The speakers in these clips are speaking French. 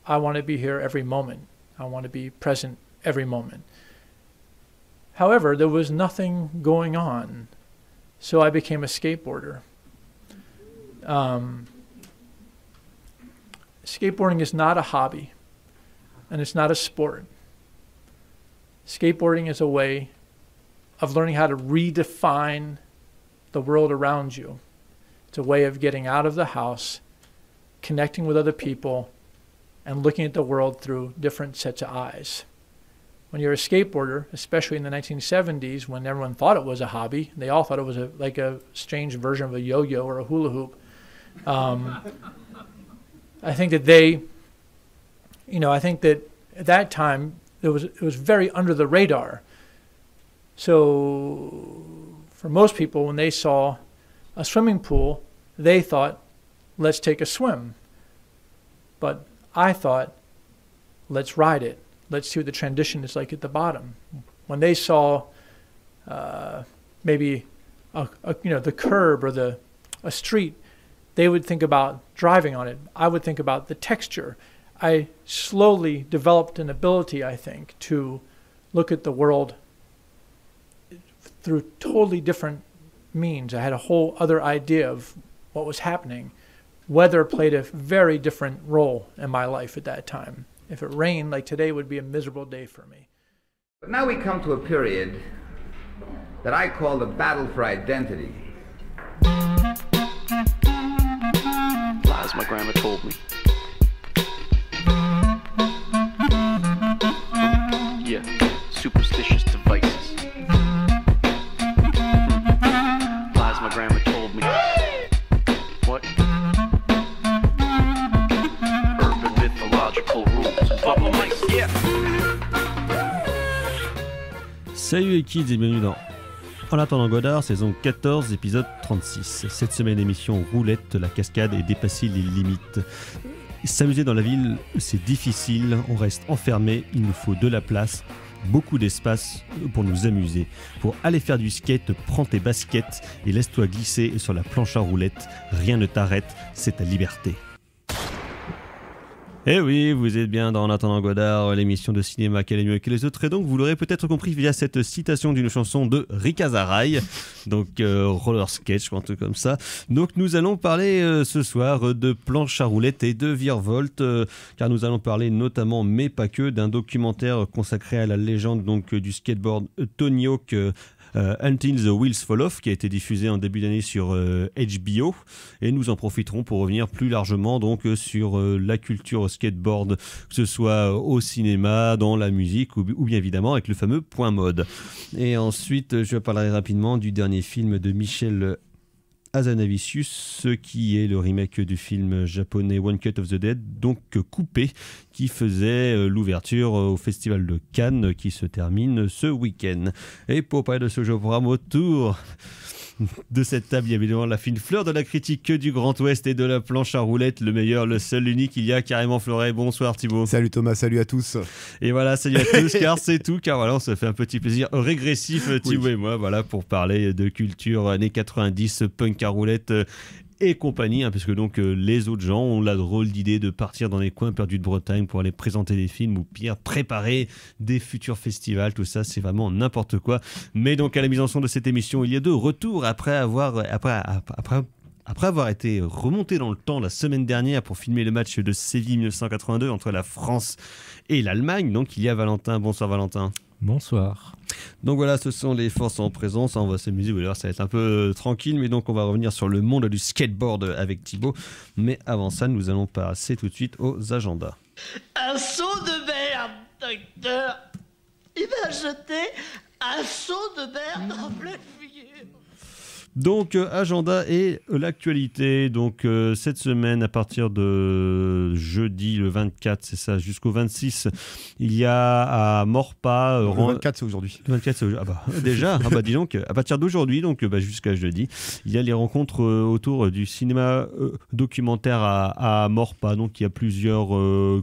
I want to be here every moment. I want to be present every moment. However, there was nothing going on, so I became a skateboarder. Skateboarding is not a hobby, and it's not a sport. Skateboarding is a way of learning how to redefine the world around you. It's a way of getting out of the house, connecting with other people, and looking at the world through different sets of eyes. When you're a skateboarder, especially in the 1970s, when everyone thought it was a hobby, they all thought it was like a strange version of a yo-yo or a hula hoop. I think that I think that at that time, it was very under the radar. So for most people, when they saw a swimming pool, they thought, let's take a swim. But I thought, let's ride it. Let's see what the transition is like at the bottom. When they saw maybe the curb or a street, they would think about driving on it. I would think about the texture. I slowly developed an ability, I think, to look at the world through totally different means. I had a whole other idea of what was happening. Weather played a very different role in my life at that time. If it rained, like today, would be a miserable day for me. But now we come to a period that I call the battle for identity. Lies my grandma told me. Yeah, superstitious devices. Lies my grandma told me. What? Urban mythological rules of bubble mice. Yeah. Salut les kids et bienvenue dans En attendant Godard, saison 14, épisode 36. Cette semaine, émission roulette, la cascade et dépasser les limites. S'amuser dans la ville, c'est difficile, on reste enfermé, il nous faut de la place, beaucoup d'espace pour nous amuser. Pour aller faire du skate, prends tes baskets et laisse-toi glisser sur la planche à roulettes. Rien ne t'arrête, c'est ta liberté. Eh oui, vous êtes bien dans En attendant Godard, l'émission de cinéma qui est mieux que les autres. Et donc, vous l'aurez peut-être compris via cette citation d'une chanson de Rick Azaray, donc Roller Sketch, un truc comme ça. Donc, nous allons parler ce soir de planche à roulettes et de virevolte, car nous allons parler notamment, mais pas que, d'un documentaire consacré à la légende donc du skateboard Tony Hawk. Until the Wheels Fall Off, qui a été diffusé en début d'année sur HBO, et nous en profiterons pour revenir plus largement donc sur la culture skateboard, que ce soit au cinéma, dans la musique ou bien évidemment avec le fameux point mode. Et ensuite je parlerai rapidement du dernier film de Michel Hazanavicius, qui est le remake du film japonais One Cut of the Dead, donc Coupé, qui faisait l'ouverture au Festival de Cannes, qui se termine ce week-end. Et pour parler de ce jeu programme autour de cette table, il y a évidemment la fine fleur de la critique du Grand Ouest et de la planche à roulettes, le meilleur, le seul, l'unique, il y a carrément Fleuret. Bonsoir Thibaut. Salut Thomas, salut à tous. Et voilà, salut à tous, car c'est tout, car voilà, on se fait un petit plaisir régressif, Thibaut et moi, voilà, pour parler de culture années 90, punk à roulettes et compagnie, hein, parce que donc les autres gens ont la drôle d'idée de partir dans les coins perdus de Bretagne pour aller présenter des films ou pire, préparer des futurs festivals, tout ça c'est vraiment n'importe quoi. Mais donc à la mise en son de cette émission, il y a de retour après avoir été remonté dans le temps la semaine dernière pour filmer le match de Séville 1982 entre la France et l'Allemagne. Donc il y a Valentin. Bonsoir Valentin. Bonsoir. Donc voilà, ce sont les forces en présence. On va s'amuser, vous allez voir, ça va être un peu tranquille, mais donc on va revenir sur le monde du skateboard avec Thibaut. Mais avant ça, nous allons passer tout de suite aux agendas. Un seau de merde, docteur. Il m'a jeté un seau de merde en pleine figure. Donc agenda et l'actualité. Donc cette semaine, à partir de jeudi le 24, c'est ça, jusqu'au 26, il y a à Morpa. Le 24 c'est aujourd'hui. Le 24 c'est aujourd'hui. Ah bah déjà, ah bah dis donc, à partir d'aujourd'hui, donc jusqu'à jeudi, il y a les rencontres autour du cinéma documentaire à Morpa. Donc il y a plusieurs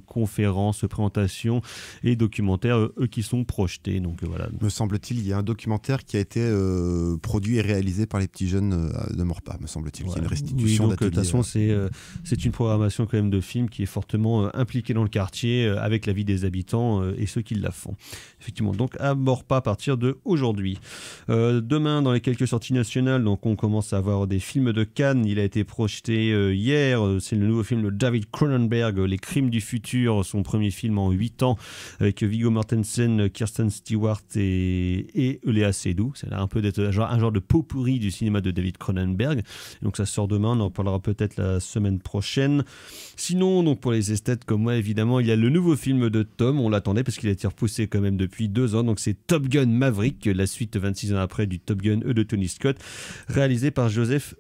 conférences, présentations et documentaires qui sont projetés. Donc voilà. Me semble-t-il, il y a un documentaire qui a été produit et réalisé par les petits si jeune ne meurt pas, me semble-t-il. Ouais. Qu'il y a une restitution oui, donc, de d'atelier. toute façon, c'est une programmation quand même de film qui est fortement impliquée dans le quartier, avec la vie des habitants et ceux qui la font. Effectivement, donc à mort pas à partir de aujourd'hui. Demain, dans les quelques sorties nationales, donc on commence à avoir des films de Cannes. Il a été projeté hier. C'est le nouveau film de David Cronenberg, Les Crimes du futur, son premier film en 8 ans, avec Viggo Mortensen, Kirsten Stewart et Léa Seydoux. Ça a l'air un peu d'être un genre de pot pourri du cinéma de David Cronenberg. Donc ça sort demain, on en parlera peut-être la semaine prochaine. Sinon, donc pour les esthètes comme moi, évidemment, il y a le nouveau film de Tom. On l'attendait parce qu'il a été repoussé quand même depuis 2 ans. Donc c'est Top Gun Maverick, la suite 26 ans après du Top Gun de Tony Scott, réalisé par Joseph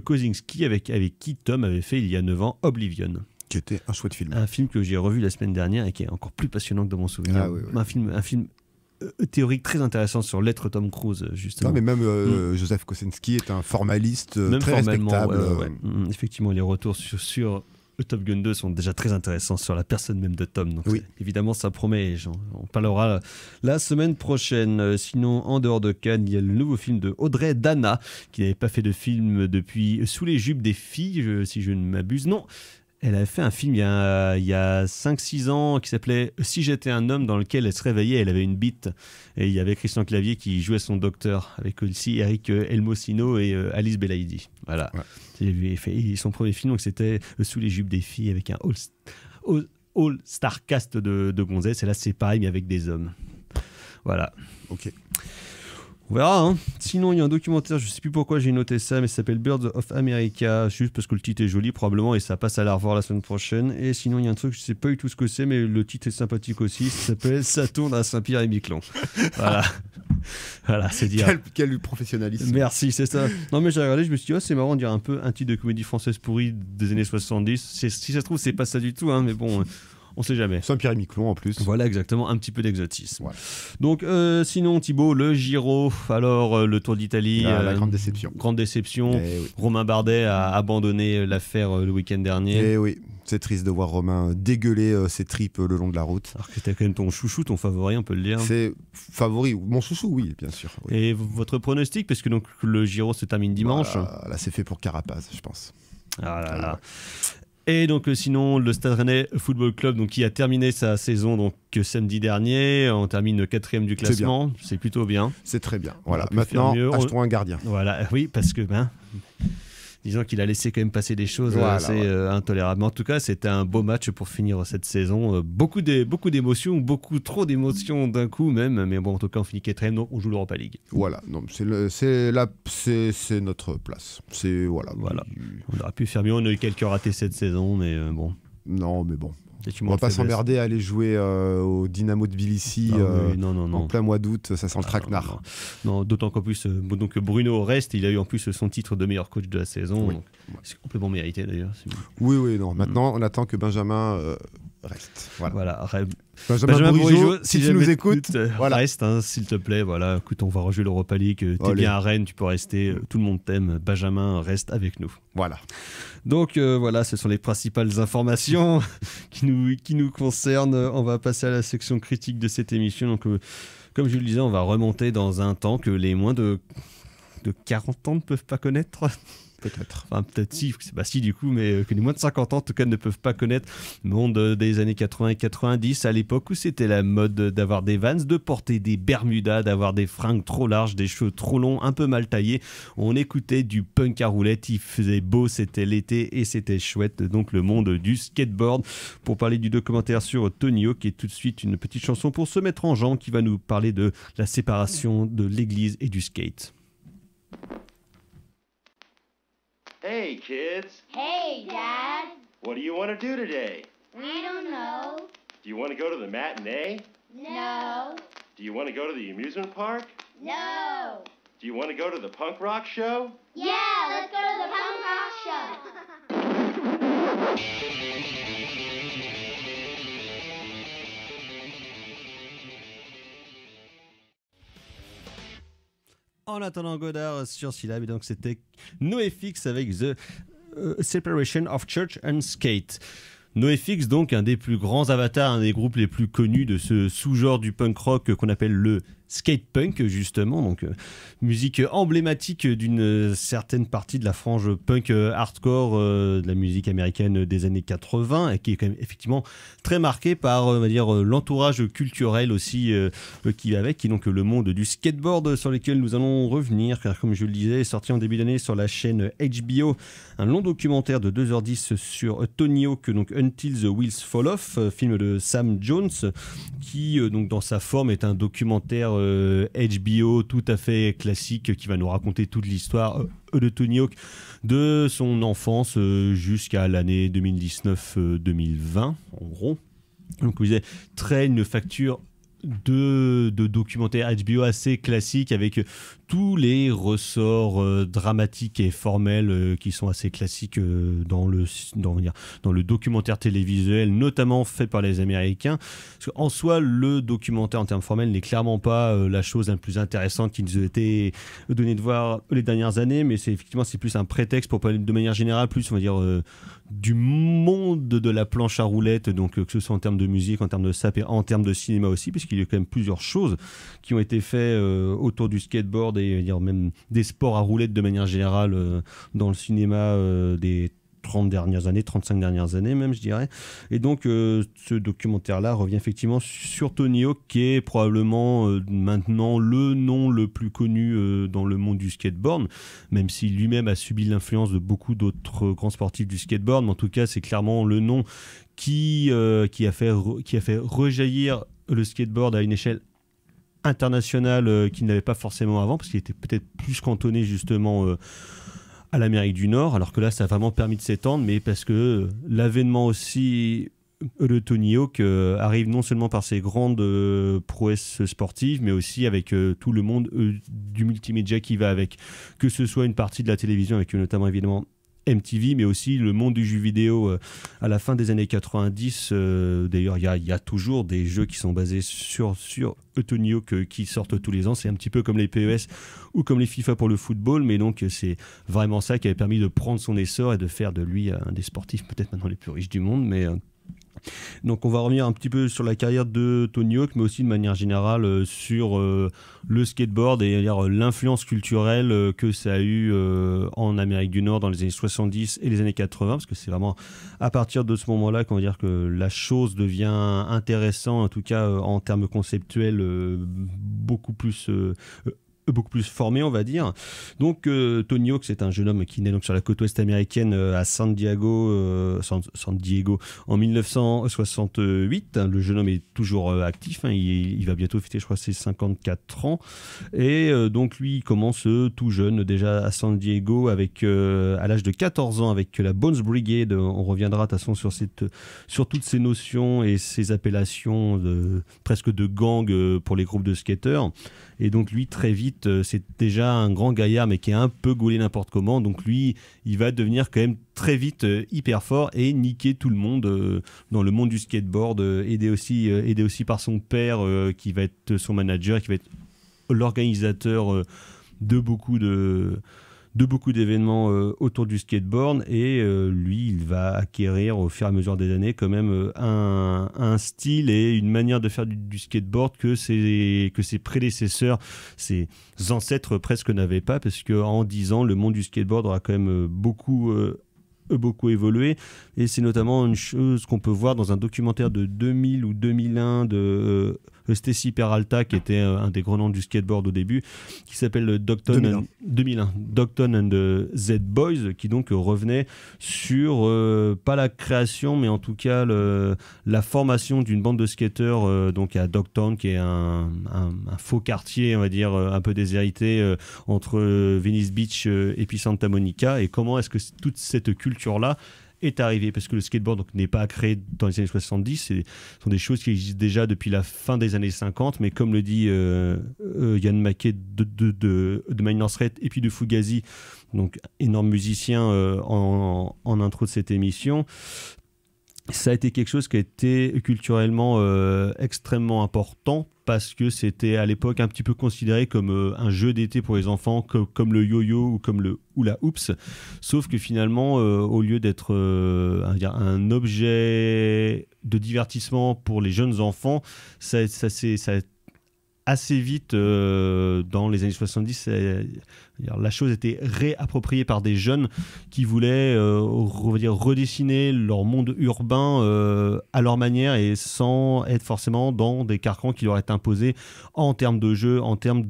Kosinski, avec qui Tom avait fait il y a 9 ans Oblivion. Qui était un chouette film. Un film que j'ai revu la semaine dernière et qui est encore plus passionnant que dans mon souvenir. Ah, oui, oui. Un film théorique très intéressant sur l'être Tom Cruise, justement. Non, mais même Joseph Kosinski est un formaliste Même très respectable. ouais. Effectivement, les retours sur le Top Gun 2 sont déjà très intéressants sur la personne même de Tom. Donc oui. Évidemment, ça promet. On parlera la semaine prochaine. Sinon, en dehors de Cannes, il y a le nouveau film de Audrey Dana, qui n'avait pas fait de film depuis Sous les jupes des filles, si je ne m'abuse. Non. Elle avait fait un film il y a 5-6 ans qui s'appelait Si j'étais un homme, dans lequel elle se réveillait, elle avait une bite. Et il y avait Christian Clavier qui jouait son docteur, avec aussi Eric Elmosino et Alice Belaïdi. Voilà. Ouais. Il avait fait son premier film, donc c'était Sous les jupes des filles, avec un all-star cast de gonzesses. Et là, c'est pareil, mais avec des hommes. Voilà. Ok. On verra, hein. Sinon, il y a un documentaire, je sais plus pourquoi j'ai noté ça, mais ça s'appelle Birds of America, juste parce que le titre est joli probablement, et ça passe à la revoir la semaine prochaine. Et sinon, il y a un truc, je sais pas du tout ce que c'est, mais le titre est sympathique aussi, ça s'appelle Ça tourne à Saint-Pierre-et-Miquelon. Voilà. Voilà, c'est dire. Quel professionnalisme. Merci, c'est ça. Non, mais j'ai regardé, je me suis dit, c'est marrant, on dirait un peu un titre de comédie française pourrie des années 70. Si ça se trouve, c'est pas ça du tout, hein, mais bon. On sait jamais. Saint-Pierre-et-Miquelon en plus. Voilà, exactement, un petit peu d'exotisme. Voilà. Donc, sinon, Thibaut, le Giro, alors le Tour d'Italie. La grande déception. Grande déception. Oui. Romain Bardet a abandonné l'affaire le week-end dernier. Et oui, c'est triste de voir Romain dégueuler ses tripes le long de la route. Alors que c'était quand même ton chouchou, ton favori, on peut le dire. C'est favori, mon chouchou, oui, bien sûr. Oui. Et votre pronostic, parce que donc, le Giro se termine dimanche. Voilà, là, c'est fait pour Carapaz, je pense. Ah là là. Et donc sinon le Stade Rennais Football Club, donc qui a terminé sa saison donc samedi dernier, on termine 4e du classement, c'est plutôt bien. C'est très bien. Voilà. Maintenant, achetons un gardien. Voilà, oui, parce que disons qu'il a laissé quand même passer des choses assez intolérables. Mais en tout cas, c'était un beau match pour finir cette saison. Beaucoup d'émotions, beaucoup trop d'émotions d'un coup même. Mais bon, en tout cas, on finit 4e, donc on joue l'Europa League. Voilà, c'est notre place. Voilà. On aurait pu faire mieux. On a eu quelques ratés cette saison, mais bon. Non, mais bon. On va pas s'emmerder à aller jouer au Dynamo Tbilissi en plein mois d'août, ça sent le traquenard. Non, d'autant qu'en plus, donc Bruno reste, il a eu en plus son titre de meilleur coach de la saison. Oui. C'est complètement mérité d'ailleurs. Oui, non. Maintenant, on attend que Benjamin reste. Voilà. Benjamin Bourigeaud, si tu nous écoutes, reste, hein, s'il te plaît. Voilà, écoute, on va rejouer l'Europa League. T'es bien à Rennes, tu peux rester. Tout le monde t'aime. Benjamin, reste avec nous. Voilà. Donc voilà, ce sont les principales informations qui nous concernent. On va passer à la section critique de cette émission. Donc, comme je le disais, on va remonter dans un temps que les moins de 40 ans ne peuvent pas connaître. Peut-être. Enfin, peut-être si du coup, mais que les moins de 50 ans, en tout cas, ne peuvent pas connaître le monde des années 80 et 90, à l'époque où c'était la mode d'avoir des Vans, de porter des Bermudas, d'avoir des fringues trop larges, des cheveux trop longs, un peu mal taillés. On écoutait du punk à roulettes, il faisait beau, c'était l'été et c'était chouette. Donc, le monde du skateboard. Pour parler du documentaire sur Tony Hawk, et tout de suite une petite chanson pour se mettre en jambe qui va nous parler de la séparation de l'église et du skate. Hey, kids. Hey, Dad. What do you want to do today? I don't know. Do you want to go to the matinee? No. Do you want to go to the amusement park? No. Do you want to go to the punk rock show? Yeah, let's go to the punk rock show. En attendant Godard sur Syllab, et donc c'était NoFX avec The Separation of Church and Skate. NoFX, donc un des plus grands avatars, un des groupes les plus connus de ce sous-genre du punk rock qu'on appelle le skatepunk justement, donc musique emblématique d'une certaine partie de la frange punk hardcore de la musique américaine des années 80 et qui est quand même effectivement très marquée par on va dire l'entourage culturel aussi qui va avec, qui est donc le monde du skateboard sur lequel nous allons revenir, car comme je le disais, est sorti en début d'année sur la chaîne HBO un long documentaire de 2h10 sur Tony Hawk, donc Until the Wheels Fall Off, film de Sam Jones, qui donc dans sa forme est un documentaire HBO tout à fait classique qui va nous raconter toute l'histoire de Tony Hawk de son enfance jusqu'à l'année 2019-2020 en gros. Donc vous disait une facture de documentaire HBO assez classique avec tous les ressorts dramatiques et formels qui sont assez classiques dans le documentaire télévisuel, notamment fait par les Américains. Parce qu'en soi, le documentaire en termes formels n'est clairement pas la chose la plus intéressante qui nous a été donnée de voir les dernières années, mais c'est plus un prétexte pour parler de manière générale, plus on va dire du monde de la planche à roulettes, donc que ce soit en termes de musique, en termes de sap et en termes de cinéma aussi, puisqu'il y a quand même plusieurs choses qui ont été faites autour du skateboard et dire même des sports à roulettes de manière générale dans le cinéma des 35 dernières années même, je dirais. Et donc ce documentaire-là revient effectivement sur Tony Hawk, qui est probablement maintenant le nom le plus connu dans le monde du skateboard, même s'il lui-même a subi l'influence de beaucoup d'autres grands sportifs du skateboard, mais en tout cas c'est clairement le nom qui a fait rejaillir le skateboard à une échelle internationale qu'il n'avait pas forcément avant, parce qu'il était peut-être plus cantonné justement à l'Amérique du Nord, alors que là ça a vraiment permis de s'étendre, mais parce que l'avènement aussi de Tony Hawk arrive non seulement par ses grandes prouesses sportives, mais aussi avec tout le monde du multimédia qui va avec, que ce soit une partie de la télévision avec notamment évidemment MTV, mais aussi le monde du jeu vidéo à la fin des années 90. D'ailleurs, il y a toujours des jeux qui sont basés sur Tony Hawk qui sortent tous les ans. C'est un petit peu comme les PES ou comme les FIFA pour le football, mais donc c'est vraiment ça qui avait permis de prendre son essor et de faire de lui un des sportifs peut-être maintenant les plus riches du monde. Mais donc on va revenir un petit peu sur la carrière de Tony Hawk, mais aussi de manière générale sur le skateboard et l'influence culturelle que ça a eu en Amérique du Nord dans les années 70 et les années 80, parce que c'est vraiment à partir de ce moment-là qu'on va dire que la chose devient intéressante, en tout cas en termes conceptuels beaucoup plus formé, on va dire. Donc Tony Hawk, c'est un jeune homme qui naît donc sur la côte ouest américaine à San Diego en 1968. Le jeune homme est toujours actif, il va bientôt fêter, je crois, ses 54 ans. Et donc lui, il commence tout jeune déjà à San Diego avec à l'âge de 14 ans avec la Bones Brigade. On reviendra de toute façon sur toutes ces notions et ces appellations presque de gang pour les groupes de skateurs. Et donc lui, très vite, c'est déjà un grand gaillard, mais qui est un peu gaulé n'importe comment. Donc lui, il va devenir quand même très vite hyper fort et niquer tout le monde dans le monde du skateboard, aidé aussi par son père, qui va être son manager, qui va être l'organisateur de beaucoup d'événements autour du skateboard, et lui il va acquérir au fur et à mesure des années quand même un style et une manière de faire du skateboard que ses prédécesseurs, ses ancêtres presque n'avaient pas, parce qu'en 10 ans le monde du skateboard aura quand même beaucoup évolué, et c'est notamment une chose qu'on peut voir dans un documentaire de 2000 ou 2001 de Stacy Peralta, qui était un des grands noms du skateboard au début, qui s'appelle 2001 Dogton and the Z-Boys, qui donc revenait sur pas la création, mais en tout cas la formation d'une bande de skateurs donc à Dogtown, qui est un faux quartier, on va dire un peu déshérité entre Venice Beach et puis Santa Monica, et comment est-ce que toute cette culture-là est arrivé, parce que le skateboard donc n'est pas créé dans les années 70, ce sont des choses qui existent déjà depuis la fin des années 50, mais comme le dit Yann Mackay de Miners Red et puis de Fugazi, donc énorme musicien en intro de cette émission, ça a été quelque chose qui a été culturellement extrêmement important, parce que c'était à l'époque un petit peu considéré comme un jeu d'été pour les enfants, comme le yo-yo ou comme le hula hoops, sauf que finalement au lieu d'être un objet de divertissement pour les jeunes enfants, ça assez vite, dans les années 70, la chose était réappropriée par des jeunes qui voulaient redessiner leur monde urbain à leur manière et sans être forcément dans des carcans qui leur étaient imposés en termes de jeu, en termes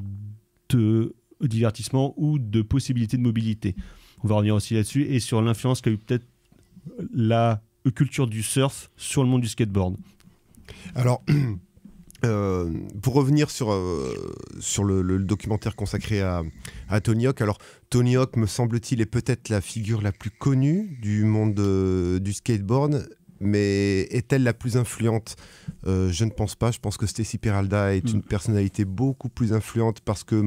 de divertissement ou de possibilités de mobilité. On va revenir aussi là-dessus et sur l'influence qu'a eu peut-être la culture du surf sur le monde du skateboard. Alors, pour revenir sur le documentaire consacré à Tony Hawk, alors Tony Hawk, me semble-t-il, est peut-être la figure la plus connue du monde du skateboard, mais est-elle la plus influente ? Je ne pense pas. Je pense que Stacy Peralta est une personnalité beaucoup plus influente parce que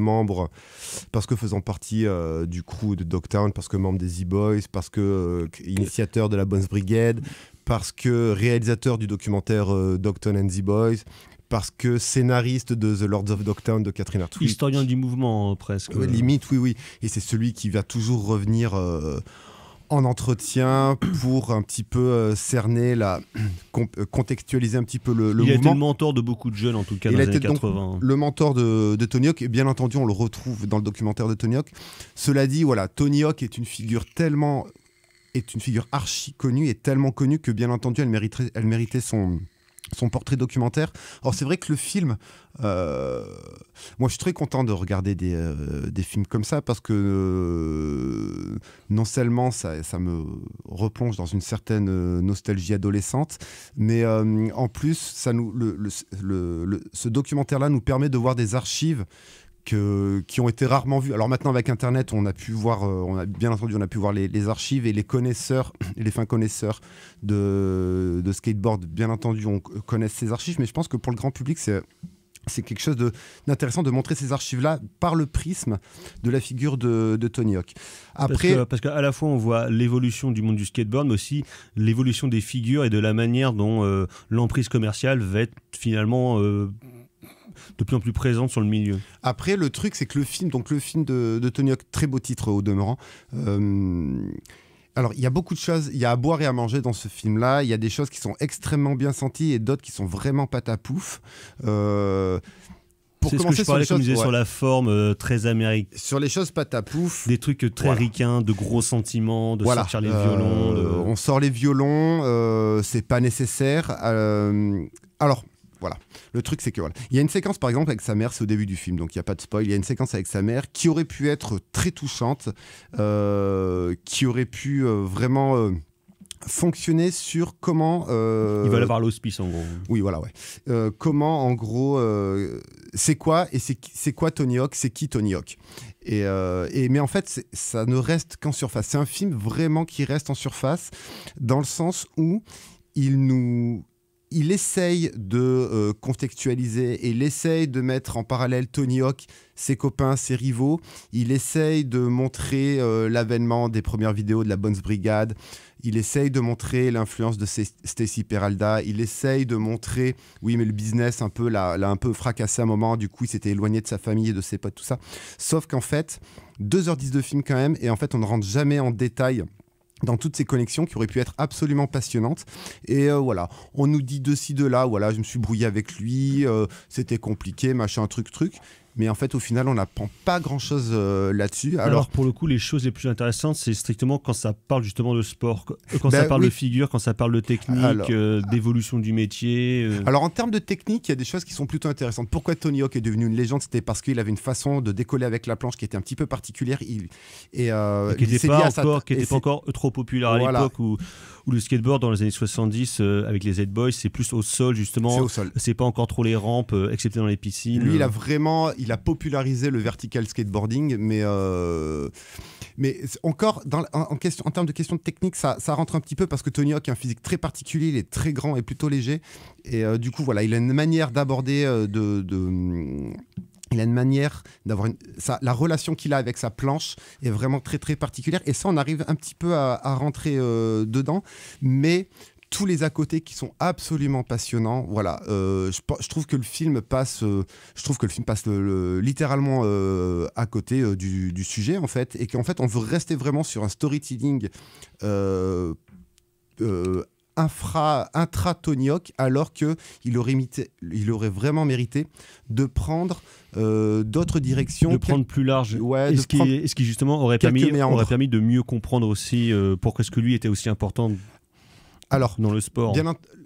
faisant partie du crew de Dogtown, parce que membre des Z-Boys, parce que initiateur de la Bones Brigade, parce que réalisateur du documentaire Dogtown and Z-Boys, parce que scénariste de The Lords of Dogtown de Catherine Hardwicke. Historien du mouvement, presque. Limite, oui. Et c'est celui qui va toujours revenir en entretien pour un petit peu cerner, contextualiser un petit peu le mouvement. Il a été le mentor de beaucoup de jeunes, en tout cas, dans les années 80. Le mentor de Tony Hawk, et bien entendu, on le retrouve dans le documentaire de Tony Hawk. Cela dit, voilà, Tony Hawk est une figure archi connue et tellement connue que, bien entendu, elle méritait son portrait documentaire. Alors c'est vrai que le film, moi je suis très content de regarder des films comme ça parce que non seulement ça me replonge dans une certaine nostalgie adolescente, mais en plus ce documentaire-là nous permet de voir des archives qui ont été rarement vus. Alors maintenant avec Internet, on a pu voir les archives et les connaisseurs, les fins connaisseurs de skateboard, bien entendu, on connaît ces archives, mais je pense que pour le grand public, c'est quelque chose d'intéressant de montrer ces archives-là par le prisme de la figure de Tony Hawk. Après, parce qu'à la fois on voit l'évolution du monde du skateboard, mais aussi l'évolution des figures et de la manière dont l'emprise commerciale va être finalement de plus en plus présente sur le milieu. Après, le truc, c'est que le film de Tony Hawk, très beau titre au demeurant. Alors, il y a beaucoup de choses, il y a à boire et à manger dans ce film-là. Il y a des choses qui sont extrêmement bien senties et d'autres qui sont vraiment patapouf. C'est ce que je parlais, comme je disais, sur la forme très américaine. Sur les choses patapouf. Des trucs très ricains, de gros sentiments, de sortir les violons. On sort les violons, c'est pas nécessaire. Alors, voilà. Le truc, c'est que il y a une séquence, par exemple, avec sa mère, c'est au début du film, donc il n'y a pas de spoil. Il y a une séquence avec sa mère qui aurait pu être très touchante, qui aurait pu vraiment fonctionner sur comment... Il va l'avoir l'hospice, en gros. Oui, voilà, ouais. Comment, en gros, c'est quoi Tony Hawk, c'est qui Tony Hawk mais en fait, ça ne reste qu'en surface. C'est un film vraiment qui reste en surface, dans le sens où il essaye de contextualiser et il essaye de mettre en parallèle Tony Hawk, ses copains, ses rivaux. Il essaye de montrer l'avènement des premières vidéos de la Bones Brigade. Il essaye de montrer l'influence de Stacy Peralta. Il essaye de montrer, oui, mais le business l'a un peu fracassé à un moment. Du coup, il s'était éloigné de sa famille et de ses potes, tout ça. Sauf qu'en fait, 2h10 de film quand même. Et en fait, on ne rentre jamais en détail dans toutes ces connexions qui auraient pu être absolument passionnantes. Et voilà, on nous dit de ci, de là, voilà, je me suis brouillé avec lui, c'était compliqué, machin, truc. Mais en fait, au final, on n'apprend pas grand-chose là-dessus. Alors, pour le coup, les choses les plus intéressantes, c'est strictement quand ça parle justement de sport, quand ça parle de figure, quand ça parle de technique, d'évolution du métier. Alors, en termes de technique, il y a des choses qui sont plutôt intéressantes. Pourquoi Tony Hawk est devenu une légende ? C'était parce qu'il avait une façon de décoller avec la planche qui était un petit peu particulière. Qui n'était pas encore trop populaire à l'époque où le skateboard dans les années 70 avec les Z-Boys, c'est plus au sol justement. C'est au sol. C'est pas encore trop les rampes, excepté dans les piscines. Lui, il a popularisé le vertical skateboarding, mais encore en termes de questions de technique, ça rentre un petit peu parce que Tony Hawk a un physique très particulier, il est très grand et plutôt léger, et du coup voilà, il a une manière d'aborder il a une manière d'avoir la relation qu'il a avec sa planche est vraiment très très particulière, et ça on arrive un petit peu à rentrer dedans, mais tous les à côté qui sont absolument passionnants. Voilà, je trouve que le film passe littéralement à côté du sujet en fait, et qu'en fait on veut rester vraiment sur un storytelling intra-Tony Hawk, alors qu'il aurait vraiment mérité de prendre d'autres directions. De prendre plus large. Ouais, Est-ce qui justement aurait permis de mieux comprendre aussi pourquoi est-ce que lui était aussi important dans le sport.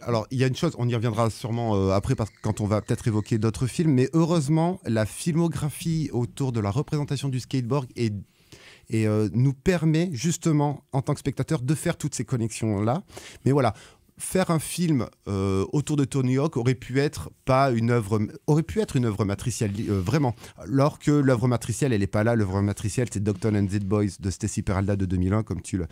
Alors, il y a une chose, on y reviendra sûrement après, quand on va peut-être évoquer d'autres films, mais heureusement, la filmographie autour de la représentation du skateboard nous permet justement, en tant que spectateur, de faire toutes ces connexions-là. Mais voilà, faire un film autour de Tony Hawk aurait pu être une œuvre matricielle, vraiment. Alors que l'œuvre matricielle, elle n'est pas là. L'œuvre matricielle, c'est Dogtown and Z Boys de Stacy Peralta de 2001, comme tu l'as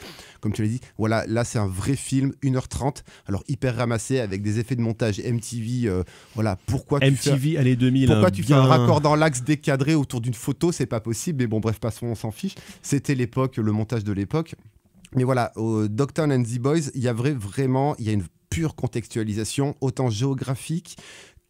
dit. Voilà, là, c'est un vrai film, 1h30, alors hyper ramassé, avec des effets de montage MTV. Voilà, pourquoi tu fais un raccord dans l'axe décadré autour d'une photo, c'est pas possible. Mais bon, bref, passons, on s'en fiche. C'était l'époque, le montage de l'époque. Mais voilà, au Dogtown and The Boys, il y a une pure contextualisation, autant géographique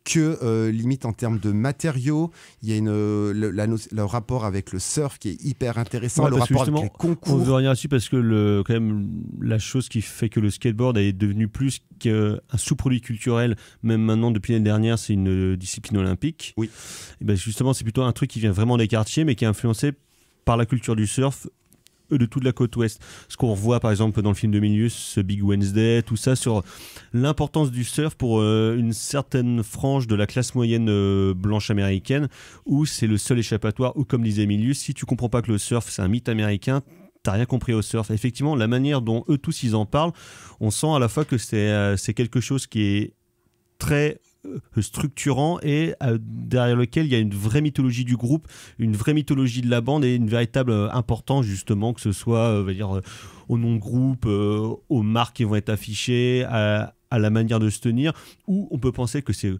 que limite en termes de matériaux. Il y a le rapport avec le surf qui est hyper intéressant, le rapport avec les concours. On veut revenir là-dessus parce que quand même, la chose qui fait que le skateboard est devenu plus qu'un sous-produit culturel, même maintenant depuis l'année dernière, c'est une discipline olympique. Oui. Et ben justement, c'est plutôt un truc qui vient vraiment des quartiers, mais qui est influencé par la culture du surf de toute la côte ouest. Ce qu'on revoit par exemple dans le film de Milius, Big Wednesday, tout ça sur l'importance du surf pour une certaine frange de la classe moyenne blanche américaine, où c'est le seul échappatoire, ou comme disait Milius, si tu comprends pas que le surf c'est un mythe américain, t'as rien compris au surf. Effectivement, la manière dont eux tous ils en parlent, on sent à la fois que c'est quelque chose qui est très structurant et derrière lequel il y a une vraie mythologie du groupe, une vraie mythologie de la bande et une véritable importance justement, que ce soit au nom de groupe, aux marques qui vont être affichées, à la manière de se tenir, ou on peut penser que c'est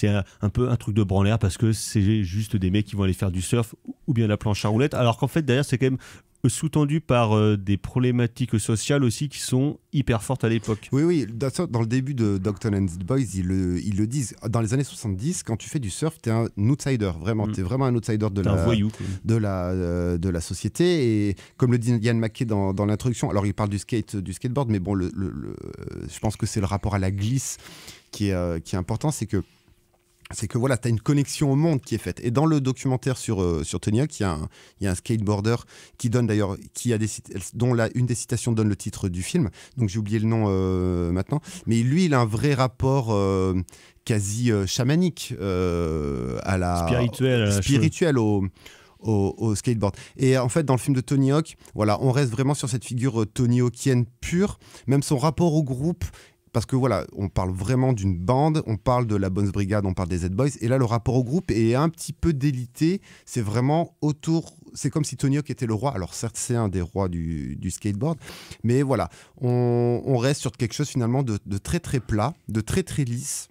un peu un truc de branleur parce que c'est juste des mecs qui vont aller faire du surf ou bien la planche à roulettes, alors qu'en fait derrière c'est quand même sous-tendu par des problématiques sociales aussi qui sont hyper fortes à l'époque. Oui, dans le début de Dogtown and The Boys, ils le disent. Dans les années 70, quand tu fais du surf, t'es un outsider, vraiment. T'es vraiment un outsider de la société. Et comme le dit Ian McKay dans l'introduction, alors il parle du skateboard, mais bon, je pense que c'est le rapport à la glisse qui est important, c'est que voilà, tu as une connexion au monde qui est faite. Et dans le documentaire sur Tony Hawk, il y a un skateboarder qui donne d'ailleurs, dont une des citations donne le titre du film. Donc j'ai oublié le nom maintenant. Mais lui, il a un vrai rapport quasi chamanique spirituel au skateboard. Et en fait, dans le film de Tony Hawk, voilà, on reste vraiment sur cette figure Tony Hawkienne pure. Même son rapport au groupe. Parce que voilà, on parle vraiment d'une bande, on parle de la Bones Brigade, on parle des Z-Boys, et là le rapport au groupe est un petit peu délité, c'est vraiment c'est comme si Tony Hawk était le roi, alors certes c'est un des rois du skateboard, mais voilà, on reste sur quelque chose finalement de très très plat, de très très lisse,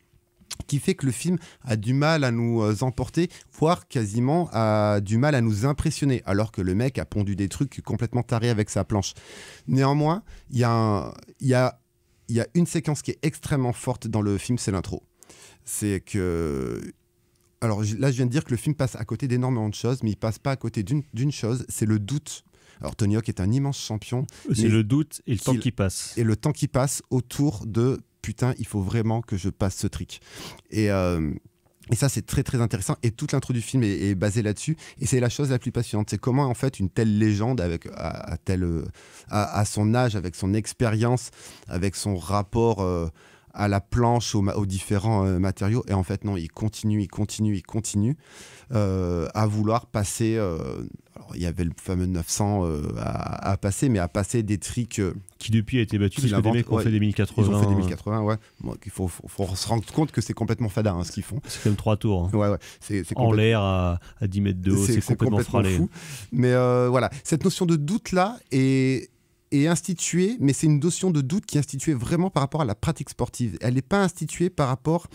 qui fait que le film a du mal à nous emporter, voire quasiment a du mal à nous impressionner, alors que le mec a pondu des trucs complètement tarés avec sa planche. Néanmoins, il y a une séquence qui est extrêmement forte dans le film, c'est l'intro. C'est que... Alors là, je viens de dire que le film passe à côté d'énormément de choses, mais il passe pas à côté d'une chose, c'est le doute. Alors Tony Hawk est un immense champion. C'est le doute et le temps qui passe. Et le temps qui passe autour de « putain, il faut vraiment que je passe ce trick ». Et ça, c'est très très intéressant. Et toute l'intro du film est basée là-dessus. Et c'est la chose la plus passionnante. C'est comment, en fait, une telle légende, à son âge, avec son expérience, avec son rapport à la planche, aux différents matériaux. Et en fait, non, il continue à vouloir passer... alors, il y avait le fameux 900 à passer, mais à passer des tricks... qui depuis a été battu, parce que des mecs ont fait des 1080. Ils ont fait des 1080, ouais. Bon, il faut se rendre compte que c'est complètement fada, ce qu'ils font. C'est quand même 3 tours. Hein. Ouais. C'est en l'air, à 10 mètres de haut, c'est complètement fralé. Fou. Mais voilà, cette notion de doute-là est instituée, mais c'est une notion de doute qui est instituée vraiment par rapport à la pratique sportive. Elle n'est pas instituée par rapport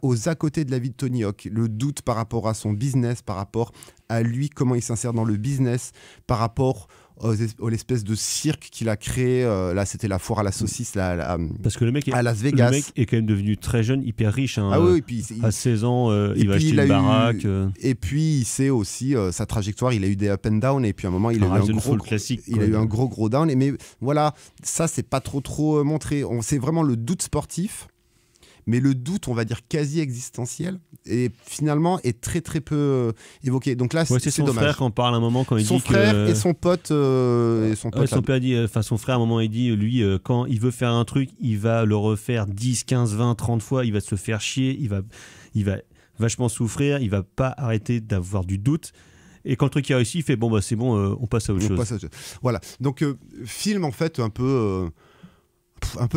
aux à côté de la vie de Tony Hawk. Le doute par rapport à son business, par rapport à lui, comment il s'insère dans le business, par rapport à l'espèce de cirque qu'il a créé. Là, c'était la foire à la saucisse Parce que le mec, à Las Vegas. Le mec est quand même devenu très jeune, hyper riche. Hein, Ah oui, et puis à 16 ans, il va puis, acheter une baraque. Et puis, il sait aussi sa trajectoire. Il a eu des up and down. Et puis, à un moment, il a eu un gros down. Mais voilà, ça, c'est pas trop montré. C'est vraiment le doute sportif. Mais le doute, on va dire quasi existentiel, et finalement est très peu évoqué. Donc là, c'est son dommage. frère qui en parle à un moment quand il son dit frère que... et son pote. son père dit, son frère à un moment il dit, lui, quand il veut faire un truc, il va le refaire 10, 15, 20, 30 fois, il va se faire chier, il va vachement souffrir, il va pas arrêter d'avoir du doute. Et quand le truc est réussi, il fait bon, bah c'est bon, on passe à autre chose. Voilà. Donc, film en fait un peu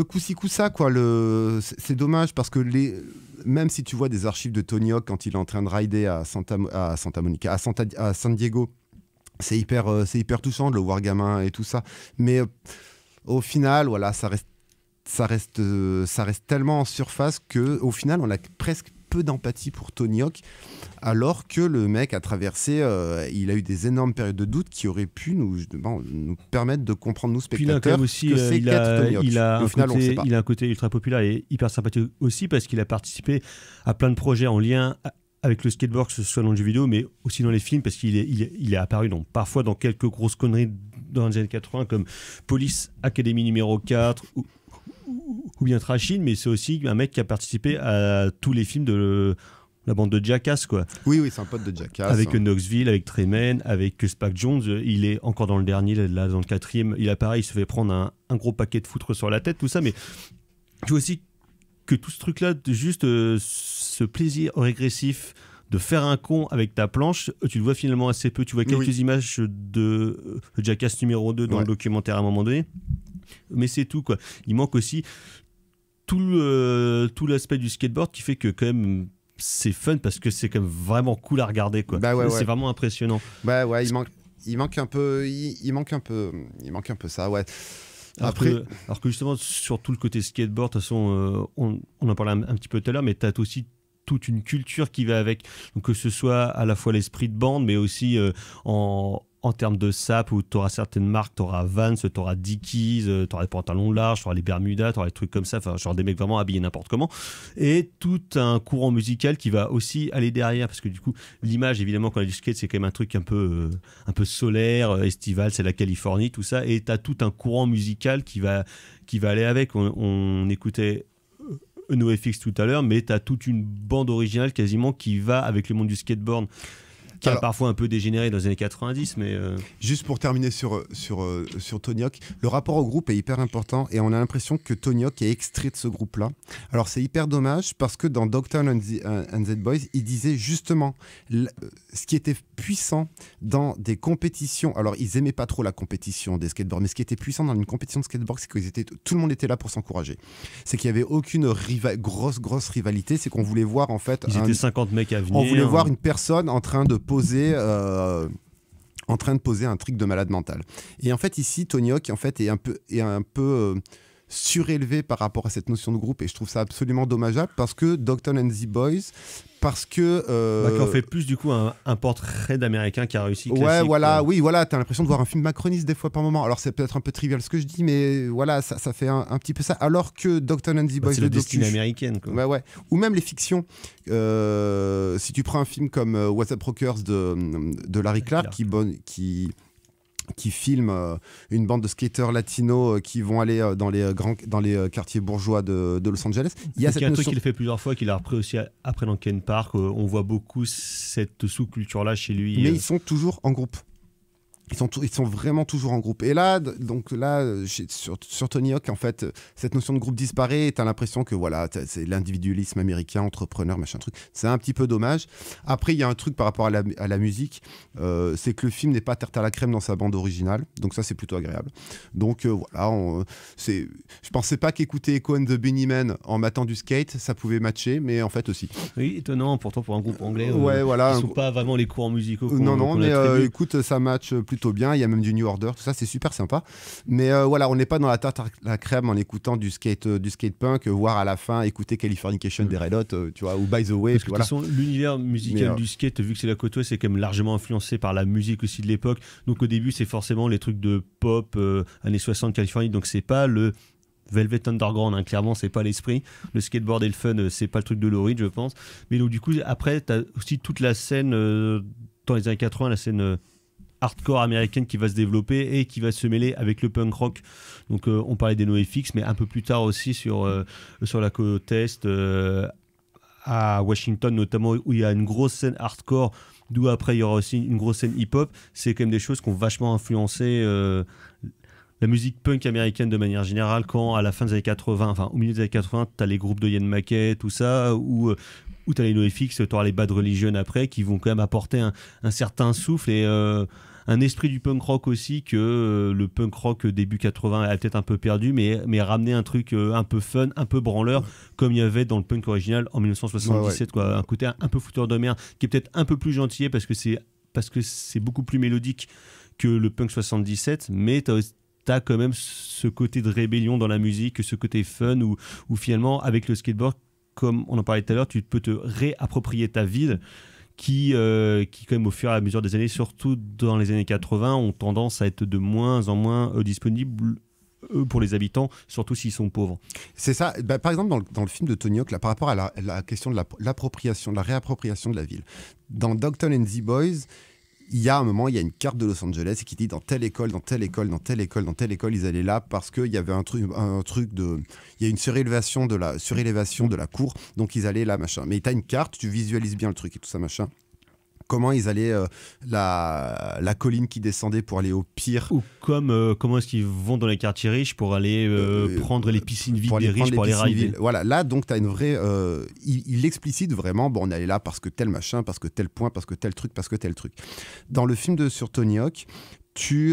coup-ci coup-ça, quoi. C'est dommage parce que même si tu vois des archives de Tony Hawk quand il est en train de rider à San Diego, c'est hyper touchant de le voir gamin et tout ça. Mais au final, voilà, ça reste tellement en surface que au final, on a presque peu d'empathie pour Tony Hawk, alors que le mec a traversé, il a eu des énormes périodes de doute qui auraient pu nous permettre de comprendre, nous spectateurs, aussi, que c'est qu'être Tony Hawk. Il a un côté ultra populaire et hyper sympathique aussi parce qu'il a participé à plein de projets en lien avec le skateboard, que ce soit dans le jeu vidéo, mais aussi dans les films, parce qu'il est apparu parfois dans quelques grosses conneries dans les années 80, comme Police Academy numéro 4 ou bien Trashin, mais c'est aussi un mec qui a participé à tous les films de la bande de Jackass, quoi. Oui, c'est un pote de Jackass. Avec Knoxville, avec Tremayne, avec Spike Jonze. Il est encore dans le dernier, là dans le 4e. Il apparaît, il se fait prendre un gros paquet de foutre sur la tête, tout ça. Mais je vois aussi que tout ce truc-là, juste ce plaisir régressif de faire un con avec ta planche, tu le vois finalement assez peu. Tu vois quelques images de Jackass numéro 2 dans le documentaire à un moment donné. Mais c'est tout, quoi. Il manque aussi tout l'aspect du skateboard qui fait que quand même c'est fun parce que c'est quand même vraiment cool à regarder, quoi. C'est vraiment impressionnant. Il manque un peu ça, ouais. Après, alors que justement sur tout le côté skateboard, de toute façon on en parlait un petit peu tout à l'heure, mais t'as aussi toute une culture qui va avec, donc que ce soit à la fois l'esprit de bande, mais aussi en termes de sap, où tu auras certaines marques, tu auras Vans, tu auras Dickies, tu auras les pantalons larges, tu auras les Bermudas, tu auras des trucs comme ça, genre des mecs vraiment habillés n'importe comment, et tout un courant musical qui va aussi aller derrière, parce que du coup l'image, évidemment, quand on a du skate, c'est quand même un truc un peu solaire, estival, c'est la Californie, tout ça, et tu as tout un courant musical qui va aller avec. On écoutait NoFX tout à l'heure, mais tu as toute une bande originale quasiment qui va avec le monde du skateboard, qui a parfois un peu dégénéré dans les années 90, mais... Juste pour terminer sur Tony Hawk, le rapport au groupe est hyper important et on a l'impression que Tony Hawk est extrait de ce groupe-là. Alors c'est hyper dommage parce que dans Dogtown and the Boys, il disait justement ce qui était puissant dans des compétitions. Alors ils aimaient pas trop la compétition des skateboards, mais ce qui était puissant dans une compétition de skateboard, c'est que tout le monde était là pour s'encourager. C'est qu'il y avait aucune grosse rivalité, c'est qu'on voulait voir en fait... Ils étaient 50 mecs à venir. On voulait voir une personne en train de poser un trick de malade mental. Et en fait ici Tony Hawk en fait est un peu surélevé par rapport à cette notion de groupe, et je trouve ça absolument dommageable parce que Dogtown and the Boys, parce que qui en fait plus du coup un portrait d'américain qui a réussi classique, t'as l'impression de voir un film macroniste des fois par moment. Alors c'est peut-être un peu trivial ce que je dis, mais voilà, ça fait un petit peu ça, alors que Dogtown and the Boys, c'est la destinée américaine, quoi. Ou même les fictions, si tu prends un film comme What's Up Rockers de Larry Clark qui filme une bande de skateurs latinos qui vont aller dans les quartiers bourgeois de Los Angeles. Il y a un truc qu'il a fait plusieurs fois, qu'il a repris aussi après dans Ken Park. On voit beaucoup cette sous-culture-là chez lui. Mais ils sont toujours en groupe. Ils sont vraiment toujours en groupe. Et là, sur Tony Hawk, en fait, cette notion de groupe disparaît et t'as l'impression que voilà, c'est l'individualisme américain, entrepreneur, machin truc. C'est un petit peu dommage. Après, il y a un truc par rapport à la musique, c'est que le film n'est pas tarte à la crème dans sa bande originale. Donc ça, c'est plutôt agréable. Donc voilà, je pensais pas qu'écouter Echo and the Bunnymen en matant du skate, ça pouvait matcher, mais en fait aussi. Oui, étonnant, pourtant pour un groupe anglais. Ils sont pas vraiment les courants musicaux. Non, mais écoute, ça match plutôt plutôt bien. Il y a même du New Order, tout ça, c'est super sympa. Mais voilà, on n'est pas dans la tarte à la crème en écoutant du skate punk, voire à la fin écouter Californication des Red Hot, tu vois, ou By the Way. Parce que Voilà. de toute façon, l'univers musical du skate, vu que c'est la côte ouest, c'est quand même largement influencé par la musique aussi de l'époque. Donc au début, c'est forcément les trucs de pop années 60 Californie. Donc c'est pas le Velvet Underground, hein, clairement, c'est pas l'esprit. Le skateboard et le fun, c'est pas le truc de Lou Reed, je pense. Mais donc du coup, après, t'as aussi toute la scène dans les années 80, la scène hardcore américaine qui va se développer et qui va se mêler avec le punk rock. Donc on parlait des NoFX, mais un peu plus tard aussi sur la côte est, à Washington notamment, où il y a une grosse scène hardcore, d'où après il y aura aussi une grosse scène hip-hop. C'est quand même des choses qui ont vachement influencé la musique punk américaine de manière générale, quand à la fin des années 80, enfin au milieu des années 80, t'as les groupes de Ian MacKaye, tout ça, ou t'as les NoFX, t'auras les Bad Religion après, qui vont quand même apporter un certain souffle et un esprit du punk rock aussi, que le punk rock début 80 a peut-être un peu perdu, mais ramener un truc un peu fun, un peu branleur, comme il y avait dans le punk original en 1977, quoi. Un côté un peu fouteur de merde, qui est peut-être un peu plus gentil parce que c'est beaucoup plus mélodique que le punk 77, mais t'as quand même ce côté de rébellion dans la musique, ce côté fun, où finalement, avec le skateboard, comme on en parlait tout à l'heure, tu peux te réapproprier ta ville, qui quand même au fur et à mesure des années, surtout dans les années 80, ont tendance à être de moins en moins disponibles pour les habitants, surtout s'ils sont pauvres. C'est ça. Bah, par exemple, dans le film de Tony Hawk, là, par rapport à la question de l'appropriation, de la réappropriation de la ville, dans Dogtown and the Boys, il y a un moment, il y a une carte de Los Angeles qui dit dans telle école, dans telle école, dans telle école, dans telle école, ils allaient là parce qu'il y avait un truc de... Il y a une surélévation de la cour, donc ils allaient là, machin. Mais tu as une carte, tu visualises bien le truc et tout ça, machin. Comment ils allaient, la colline qui descendait pour aller au pire. Ou comment est-ce qu'ils vont dans les quartiers riches pour aller prendre les piscines vides des riches, pour les rider. Voilà, là, donc, tu as une vraie... il explicite vraiment, bon, on allait là parce que tel machin, parce que tel point, parce que tel truc, parce que tel truc. Dans le film sur Tony Hawk,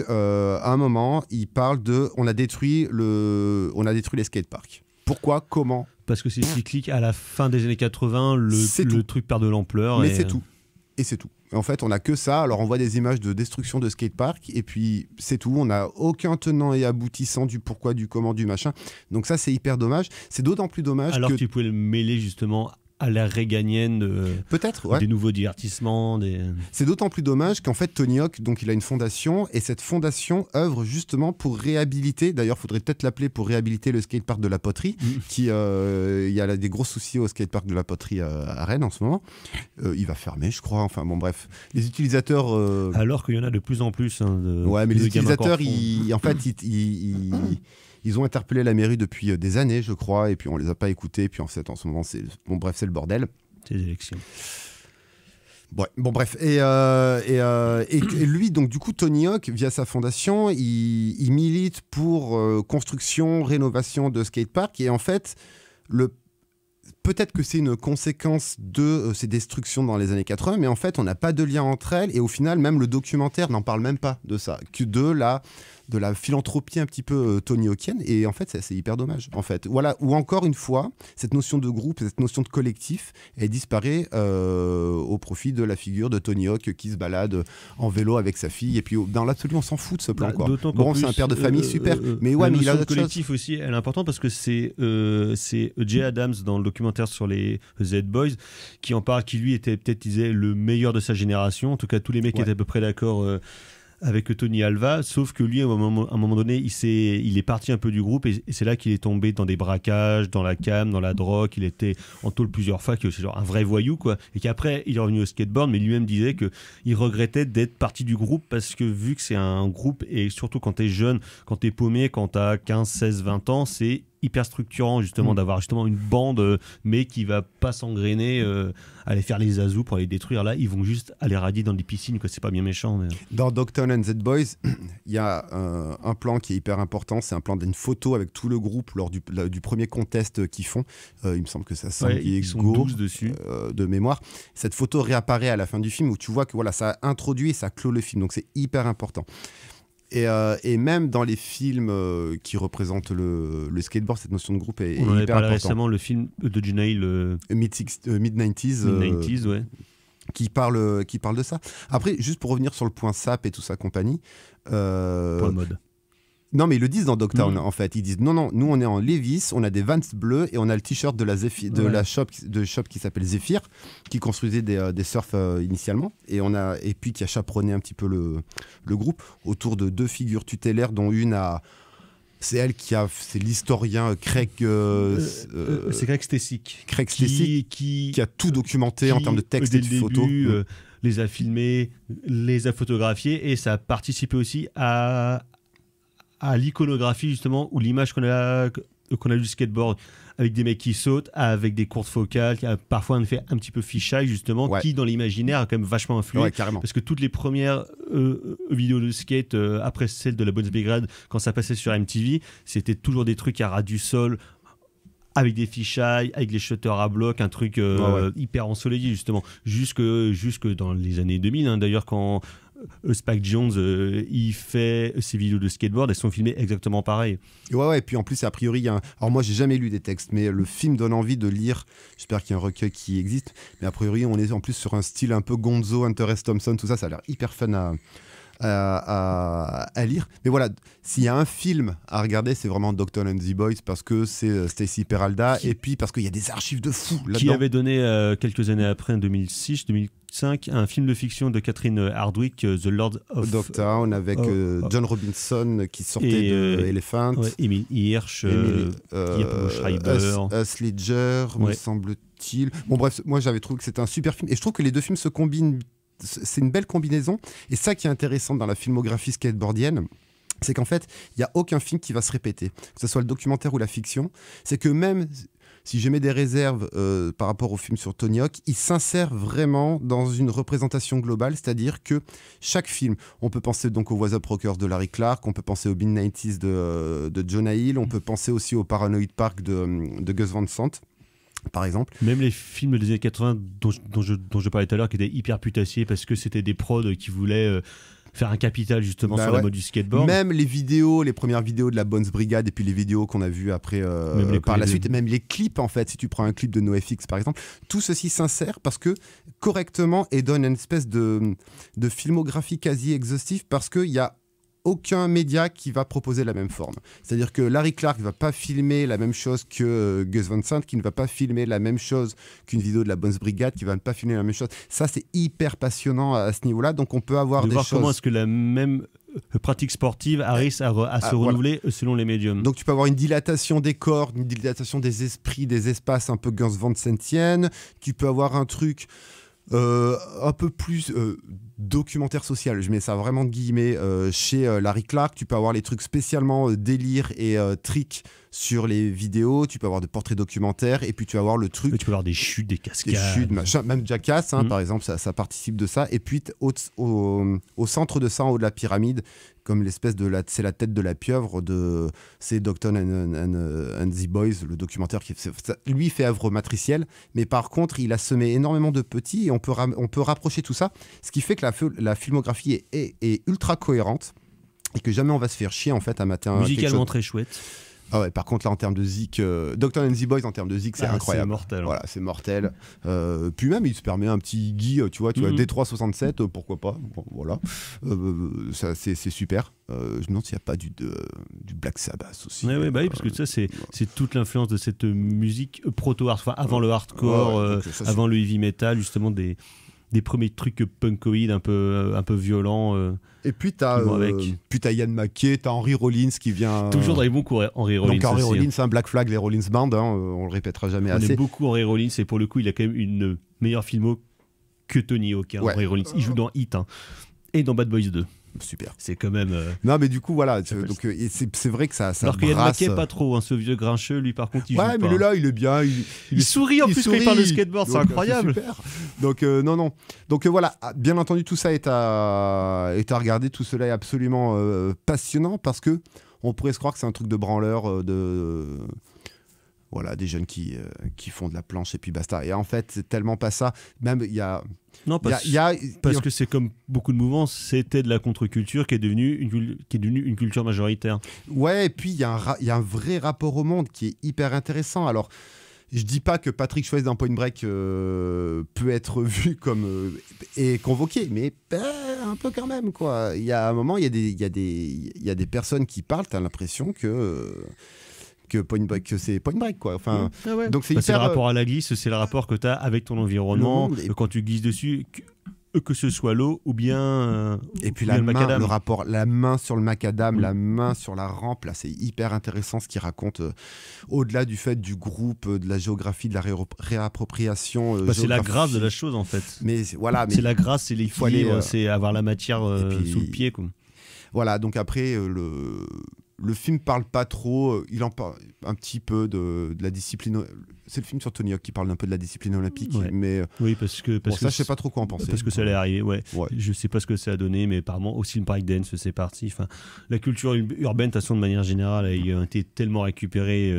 à un moment, il parle de... On a détruit les skateparks. Pourquoi? Comment? Parce que c'est cyclique. À la fin des années 80, le truc perd de l'ampleur. Mais c'est tout. Et c'est tout. En fait, on n'a que ça. Alors, on voit des images de destruction de skatepark et puis c'est tout. On n'a aucun tenant et aboutissant du pourquoi, du comment, du machin. Donc ça, c'est hyper dommage. C'est d'autant plus dommage alors que tu pouvais le mêler justement à la réganienne peut-être, ouais. Des nouveaux divertissements. C'est d'autant plus dommage qu'en fait, Tony Hawk, donc, il a une fondation et cette fondation œuvre justement pour réhabiliter, d'ailleurs, il faudrait peut-être l'appeler pour réhabiliter le skatepark de la Poterie, qui, il y a des gros soucis au skatepark de la Poterie à Rennes en ce moment. Il va fermer, je crois. Enfin, bon, bref. Les utilisateurs... Alors qu'il y en a de plus en plus. Ouais, mais les utilisateurs, en fait, ils ont interpellé la mairie depuis des années, je crois, et puis on les a pas écoutés. Puis en fait, en ce moment, c'est le bordel. C'est les élections. Ouais, bon, bref. Et lui, donc du coup, Tony Hawk, via sa fondation, il milite pour construction, rénovation de skatepark. Et en fait, peut-être que c'est une conséquence de ces destructions dans les années 80, mais en fait, on n'a pas de lien entre elles. Et au final, même le documentaire n'en parle même pas de ça, que de la philanthropie un petit peu Tony Hawkienne. Et en fait, c'est hyper dommage. En fait, voilà. Ou encore une fois, cette notion de groupe, cette notion de collectif, elle disparaît au profit de la figure de Tony Hawk qui se balade en vélo avec sa fille. Et puis, dans l'absolu, on s'en fout de ce plan. Quoi. Bon, c'est un père de famille, super. Mais ouais, mais il a d'autres collectif choses. aussi, elle est importante parce que c'est Jay Adams dans le documentaire sur les Z-Boys qui en parle, qui lui était peut-être le meilleur de sa génération. En tout cas, tous les mecs étaient à peu près d'accord avec Tony Alva, sauf que lui, à un moment donné, il est parti un peu du groupe et c'est là qu'il est tombé dans des braquages, dans la cam, dans la drogue. Il était en tôle plusieurs fois, que c'est genre un vrai voyou, quoi. Et qu'après, il est revenu au skateboard, mais lui-même disait qu'il regrettait d'être parti du groupe parce que vu que c'est un groupe, et surtout quand t'es jeune, quand t'es paumé, quand t'as 15, 16, 20 ans, c'est hyper structurant justement d'avoir justement une bande mais qui va pas s'engrainer aller faire les azous pour les détruire. Là ils vont juste aller radier dans des piscines, quoi. C'est pas bien méchant mais... Dans Dogtown and the Boys il y a un plan qui est hyper important, c'est un plan d'une photo avec tout le groupe lors du premier contest qu'ils font. Il me semble que ça sent ils sont 12 dessus de mémoire. Cette photo réapparaît à la fin du film où tu vois que voilà, ça introduit et ça clôt le film, donc c'est hyper important. Et même dans les films qui représentent le skateboard, cette notion de groupe est on en avait hyper parlé importante. récemment, le film de Junail, Mid-90s, ouais. qui parle de ça. Après, juste pour revenir sur le point SAP et tout ça compagnie. Pour le mode. Non, mais ils le disent dans Dogtown, en fait. Ils disent non, nous on est en Levi's, on a des Vans bleus et on a le t-shirt de la shop qui s'appelle Zephyr, qui construisait des surfs initialement, et puis qui a chaperonné un petit peu le groupe autour de 2 figures tutélaires, dont une c'est l'historien Craig. C'est Craig Stesic. Craig Stesic qui a tout documenté en termes de texte et de photos. Les a filmés, les a photographiés, et ça a participé aussi à l'iconographie, justement, ou l'image qu'on a du skateboard, avec des mecs qui sautent, avec des courtes focales, qui a parfois un effet un petit peu fisheye, justement, qui dans l'imaginaire a quand même vachement influé. Ouais, carrément. Parce que toutes les premières vidéos de skate, après celle de la Bones Brigade, quand ça passait sur MTV, c'était toujours des trucs à ras du sol, avec des fisheyes, avec les shutters à bloc, un truc hyper ensoleillé, justement. Jusque dans les années 2000, hein, d'ailleurs, quand Spike Jones il fait ses vidéos de skateboard, elles sont filmées exactement pareil. Et puis en plus, a priori, alors moi j'ai jamais lu des textes, mais le film donne envie de lire. J'espère qu'il y a un recueil qui existe, mais a priori on est en plus sur un style un peu Gonzo, Hunter S. Thompson, tout ça, ça a l'air hyper fun à lire. Mais voilà, s'il y a un film à regarder, c'est vraiment Dogtown and the Boys, parce que c'est Stacy Peralta, et puis parce qu'il y a des archives de fous là-dedans. Qui avait donné quelques années après, en 2005, un film de fiction de Catherine Hardwicke, The Lord of Dogtown, avec John Robinson qui sortait de Elephant, Emile Hirsch, Yapo Schreiber, Heath Ledger, me semble-t-il. Bon bref, moi j'avais trouvé que c'était un super film, et je trouve que les deux films se combinent. C'est une belle combinaison, et ça qui est intéressant dans la filmographie skateboardienne, c'est qu'en fait il n'y a aucun film qui va se répéter, que ce soit le documentaire ou la fiction. C'est que même si je mets des réserves par rapport au film sur Tony Hawk, il s'insère vraiment dans une représentation globale, c'est-à-dire que chaque film, on peut penser donc au What's Up Rockers de Larry Clark, on peut penser au Mid-90s de Jonah Hill, on peut penser aussi au Paranoid Park de Gus Van Sant, par exemple. Même les films des années 80 dont je parlais tout à l'heure, qui étaient hyper putassiers parce que c'était des prods qui voulaient faire un capital justement sur la mode du skateboard. Même les premières vidéos de la Bones Brigade, et puis les vidéos qu'on a vues après par la suite, et même les clips, en fait, si tu prends un clip de NoFX par exemple, tout ceci s'insère parce que correctement et donne une espèce de filmographie quasi exhaustive, parce qu'il y a aucun média qui va proposer la même forme. C'est-à-dire que Larry Clark ne va pas filmer la même chose que Gus Van Sant, qui ne va pas filmer la même chose qu'une vidéo de la Bones Brigade, qui ne va pas filmer la même chose. Ça, c'est hyper passionnant à ce niveau-là. Donc, on peut avoir des choses... comment est-ce que la même pratique sportive arrive à se renouveler selon les médiums. Donc, tu peux avoir une dilatation des corps, une dilatation des esprits, des espaces un peu Gus Van Santienne. Tu peux avoir un truc... un peu plus documentaire social, je mets ça vraiment de guillemets, chez Larry Clark. Tu peux avoir les trucs spécialement délire et trick sur les vidéos, tu peux avoir des portraits documentaires, et puis tu vas avoir le truc... Tu peux avoir des chutes, des cascades... Des chutes, machin, même Jackass, par exemple, ça participe de ça. Et puis au centre de ça, en haut de la pyramide, comme l'espèce de c'est la tête de la pieuvre, c'est Dogtown and the Boys, le documentaire qui lui fait œuvre matricielle, mais par contre il a semé énormément de petits, et on peut rapprocher tout ça, ce qui fait que la filmographie est ultra cohérente, et que jamais on va se faire chier en fait à mater musicalement très chouette. Ah ouais, par contre là en termes de zik, Dogtown and the Boys en termes de zik, c'est incroyable. C'est mortel. Voilà, c'est mortel. Puis même il se permet un petit Guy, tu vois, D367, pourquoi pas. Bon, voilà, ça c'est super. Je me demande s'il n'y a pas du Black Sabbath aussi. Oui, parce que ça c'est toute l'influence de cette musique proto-hardcore, avant le hardcore, avant le heavy metal, justement des premiers trucs punkoïdes un peu violents. Et puis t'as Ian McKay, t'as Henry Rollins qui vient... Toujours dans les bons coups, Henry Rollins. Donc Henry Rollins, Black Flag, les Rollins Band, on le répétera jamais assez. On aime beaucoup Henry Rollins, et pour le coup, il a quand même une meilleure filmo que Tony Hawk, Henry Rollins. Il joue dans Hit, et dans Bad Boys 2. Super. C'est quand même... Non, mais du coup, voilà. Donc, c'est vrai que ça alors qu'il brasse... Ian McKay, pas trop, ce vieux grincheux, lui, par contre, il joue pas. Ouais, mais là, il est bien. Il sourit en plus quand il parle de skateboard, c'est incroyable. C'est super. Donc, non. Donc, voilà. Bien entendu, tout ça est à regarder. Tout cela est absolument passionnant, parce que on pourrait se croire que c'est un truc de branleur, voilà, des jeunes qui font de la planche et puis basta. Et en fait, c'est tellement pas ça. Même, il y a... Non, parce que c'est comme beaucoup de mouvements, c'était de la contre-culture qui est devenue une culture majoritaire. Ouais, et puis il y a un vrai rapport au monde qui est hyper intéressant. Alors, Je dis pas que Patrick Swayze dans Point Break peut être vu comme et convoqué, mais un peu quand même quoi. Il y a un moment, il y a des personnes qui parlent, t'as l'impression que Point Break, que c'est Point Break quoi. Enfin, donc c'est c'est le hyper. rapport à la glisse, c'est le rapport que t'as avec ton environnement, Le monde, et- quand tu glisses dessus. Que ce soit l'eau ou bien Et puis ou bien la le main, macadam. le rapport, la main sur le macadam, la main sur la rampe, là c'est hyper intéressant ce qu'il raconte. Au-delà du fait du groupe, de la géographie, de la réappropriation. Bah, c'est la géographique. grâce de la chose en fait. Mais voilà, mais C'est la grâce, c'est faut aller, l'équilibre, c'est avoir la matière et puis- sous le pied. Quoi. voilà. Donc après le film parle pas trop. Il en parle un petit peu de la discipline. C'est le film sur Tony Hawk qui parle un peu de la discipline olympique, Ouais. mais Oui, parce que bon, ça je sais pas trop quoi en penser. Parce que ça allait arriver, ouais. Ouais. Je sais pas ce que ça a donné, mais apparemment aussi le breakdance, c'est parti. Enfin, la culture urbaine, de toute façon, de manière générale, a été tellement récupérée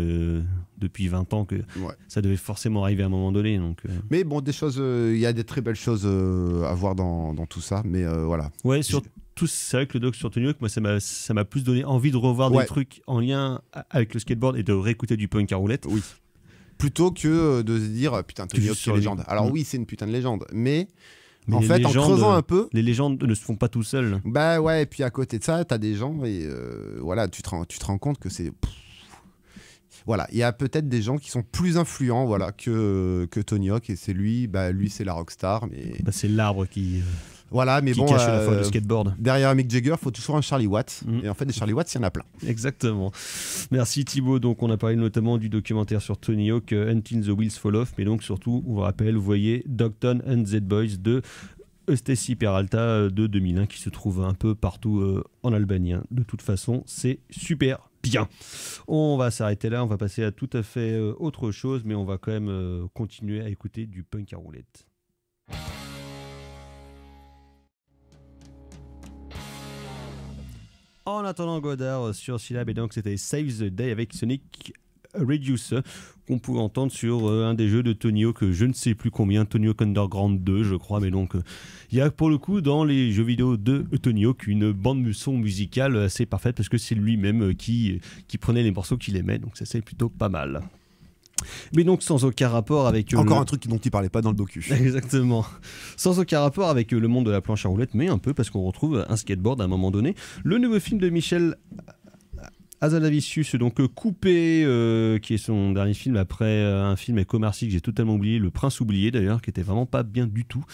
depuis 20 ans que Ouais. ça devait forcément arriver à un moment donné. Donc, Mais bon, des choses, il y a des très belles choses à voir dans tout ça, mais voilà. ouais, surtout, c'est vrai que le doc sur Tony Hawk, moi, ça m'a plus donné envie de revoir Ouais. des trucs en lien avec le skateboard et de réécouter du punk à roulette. Oui. Plutôt que de se dire putain Tony Que Hawk sur c'est les- légende. Alors Mm. oui, c'est une putain de légende, mais Mais en les fait en légendes, creusant un peu, Les légendes ne se font pas tout seuls. bah ouais, et puis à côté de ça, t'as des gens et voilà, tu te rends compte que c'est voilà, il y a peut-être des gens qui sont plus influents voilà que Tony Hawk et c'est lui c'est la rockstar mais Bah, c'est l'arbre qui voilà, mais bon cache la fois le skateboard. derrière Mick Jagger, faut toujours un Charlie Watts Mm. et en fait des Charlie Watts, il y en a plein. Exactement. Merci Thibaut. Donc on a parlé notamment du documentaire sur Tony Hawk, Until the Wheels Fall Off, mais donc surtout, on vous rappelle, vous voyez Dogton and Z Boys de Stacy Peralta de 2001 qui se trouve un peu partout en Albanie. Hein. De toute façon, c'est super bien. On va s'arrêter là, on va passer à tout à fait autre chose, mais on va quand même continuer à écouter du punk à roulette. En attendant Godard sur Syllab, et donc c'était Save the Day avec Sonic Reducer qu'on pouvait entendre sur un des jeux de Tony Hawk, je ne sais plus combien, Tony Hawk Underground 2 je crois, mais donc il y a pour le coup dans les jeux vidéo de Tony Hawk une bande son musicale assez parfaite parce que c'est lui-même qui prenait les morceaux qu'il aimait, donc ça c'est plutôt pas mal. Mais donc sans aucun rapport avec... Encore un truc dont il parlait pas dans le docu. Exactement. Sans aucun rapport avec le monde de la planche à roulettes, mais un peu parce qu'on retrouve un skateboard à un moment donné. Le nouveau film de Michel Hazanavicius, donc Coupé, qui est son dernier film après un film avec Omar Sy que j'ai totalement oublié, Le Prince oublié d'ailleurs, qui était vraiment pas bien du tout.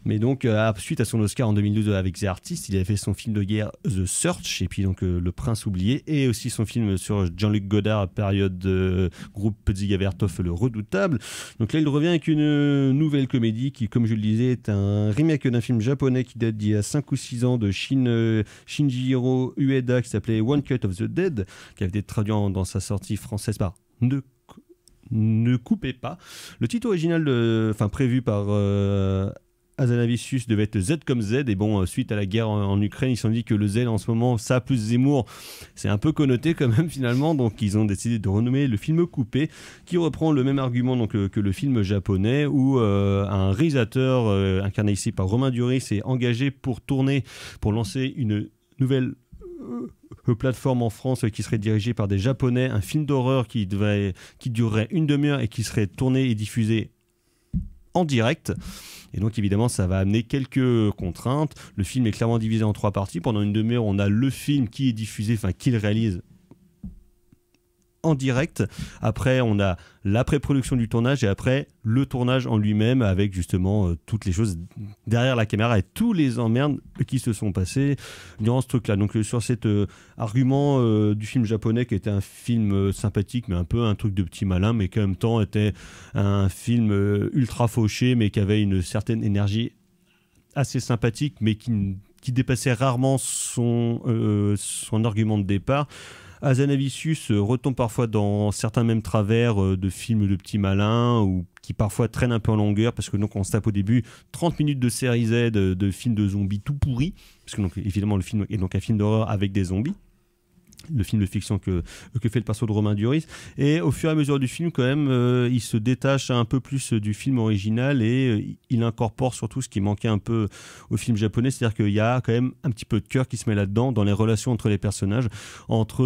Mais donc, suite à son Oscar en 2012 avec The Artist, il avait fait son film de guerre The Search, et puis donc Le Prince oublié, et aussi son film sur Jean-Luc Godard, période groupe Petit Gavertov, Le Redoutable. Donc là, il revient avec une nouvelle comédie qui, comme je le disais, est un remake d'un film japonais qui date d'il y a 5 ou 6 ans de Shinjiro Ueda qui s'appelait One Cut of the Dead, qui avait été traduit dans sa sortie française par Ne coupez pas. Le titre original prévu par Hazanavicius devait être Z comme Z, et bon, suite à la guerre en Ukraine, ils se sont dit que le Z en ce moment, ça plus Zemmour, c'est un peu connoté quand même finalement, donc ils ont décidé de renommer le film Coupé, qui reprend le même argument donc, que le film japonais, où un réalisateur incarné ici par Romain Duris s'est engagé pour lancer une nouvelle plateforme en France qui serait dirigée par des Japonais, un film d'horreur qui durerait une demi-heure et qui serait tourné et diffusé en direct. Et donc évidemment ça va amener quelques contraintes. Le film est clairement divisé en 3 parties. Pendant une demi-heure on a le film qui est diffusé, qu'il réalise en direct. Après on a la pré-production du tournage et après le tournage en lui-même avec justement toutes les choses derrière la caméra et tous les emmerdes qui se sont passés durant ce truc-là. Donc sur cet argument du film japonais qui était un film sympathique mais un peu un truc de petit malin, mais qui en même temps était un film ultra fauché mais qui avait une certaine énergie assez sympathique mais qui dépassait rarement son argument de départ. Hazanavicius retombe parfois dans certains mêmes travers de films de petits malins ou qui parfois traînent un peu en longueur parce que donc on se tape au début 30 minutes de série Z de films de zombies tout pourris parce que donc évidemment le film est donc un film d'horreur avec des zombies. le film de fiction que fait le perso de Romain Duris. Et au fur et à mesure du film, quand même, il se détache un peu plus du film original et il incorpore surtout ce qui manquait un peu au film japonais, c'est-à-dire qu'il y a quand même un petit peu de cœur qui se met là-dedans, dans les relations entre les personnages, entre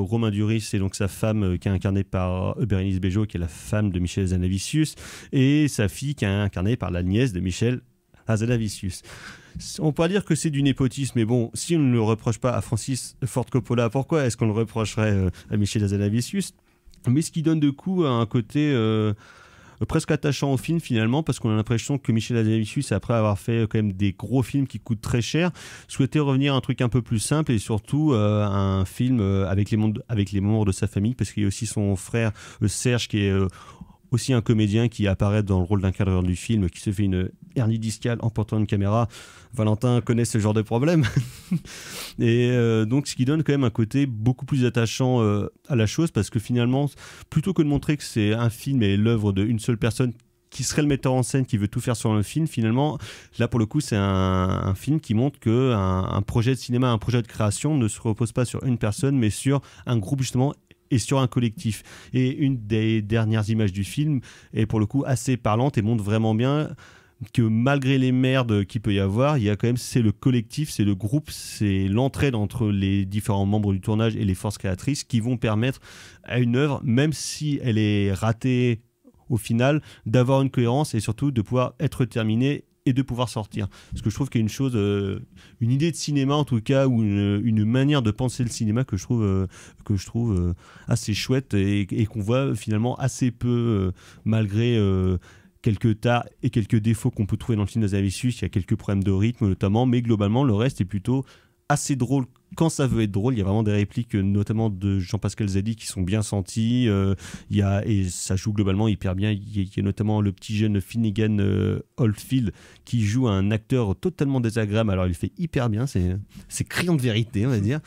Romain Duris et donc sa femme qui est incarnée par Bérénice Bejo, qui est la femme de Michel Hazanavicius, et sa fille qui est incarnée par la nièce de Michel Hazanavicius. On pourrait dire que c'est du népotisme, mais bon, si on ne le reproche pas à Francis Ford Coppola, pourquoi est-ce qu'on le reprocherait à Michel Hazanavicius? Mais ce qui donne de coup un côté presque attachant au film finalement, parce qu'on a l'impression que Michel Hazanavicius, après avoir fait quand même des gros films qui coûtent très cher, souhaitait revenir à un truc un peu plus simple et surtout un film avec les membres de sa famille, parce qu'il y a aussi son frère Serge qui est aussi un comédien qui apparaît dans le rôle d'un cadreur du film, qui se fait une hernie discale en portant une caméra. Valentin connaît ce genre de problème. Et donc, ce qui donne quand même un côté beaucoup plus attachant à la chose, parce que finalement, plutôt que de montrer que c'est un film et l'œuvre d'une seule personne qui serait le metteur en scène qui veut tout faire sur le film, finalement, là pour le coup, c'est un film qui montre que un projet de cinéma, un projet de création ne se repose pas sur une personne, mais sur un groupe justement et sur un collectif. Et une des dernières images du film est pour le coup assez parlante et montre vraiment bien que malgré les merdes qu'il peut y avoir, il y a quand même, c'est le collectif, c'est le groupe, c'est l'entraide entre les différents membres du tournage et les forces créatrices qui vont permettre à une œuvre, même si elle est ratée au final, d'avoir une cohérence et surtout de pouvoir être terminée et de pouvoir sortir. Parce que je trouve qu'il y a une chose, une idée de cinéma en tout cas, ou une manière de penser le cinéma que je trouve assez chouette et qu'on voit finalement assez peu, malgré quelques tares et quelques défauts qu'on peut trouver dans le film d'Hazanavicius. Il y a quelques problèmes de rythme notamment, mais globalement le reste est plutôt assez drôle quand ça veut être drôle. Il y a vraiment des répliques notamment de Jean-Pascal Zadi qui sont bien senties, et ça joue globalement hyper bien. Il y a notamment le petit jeune Finnegan Oldfield qui joue un acteur totalement désagréable, alors il le fait hyper bien, c'est criant de vérité on va dire.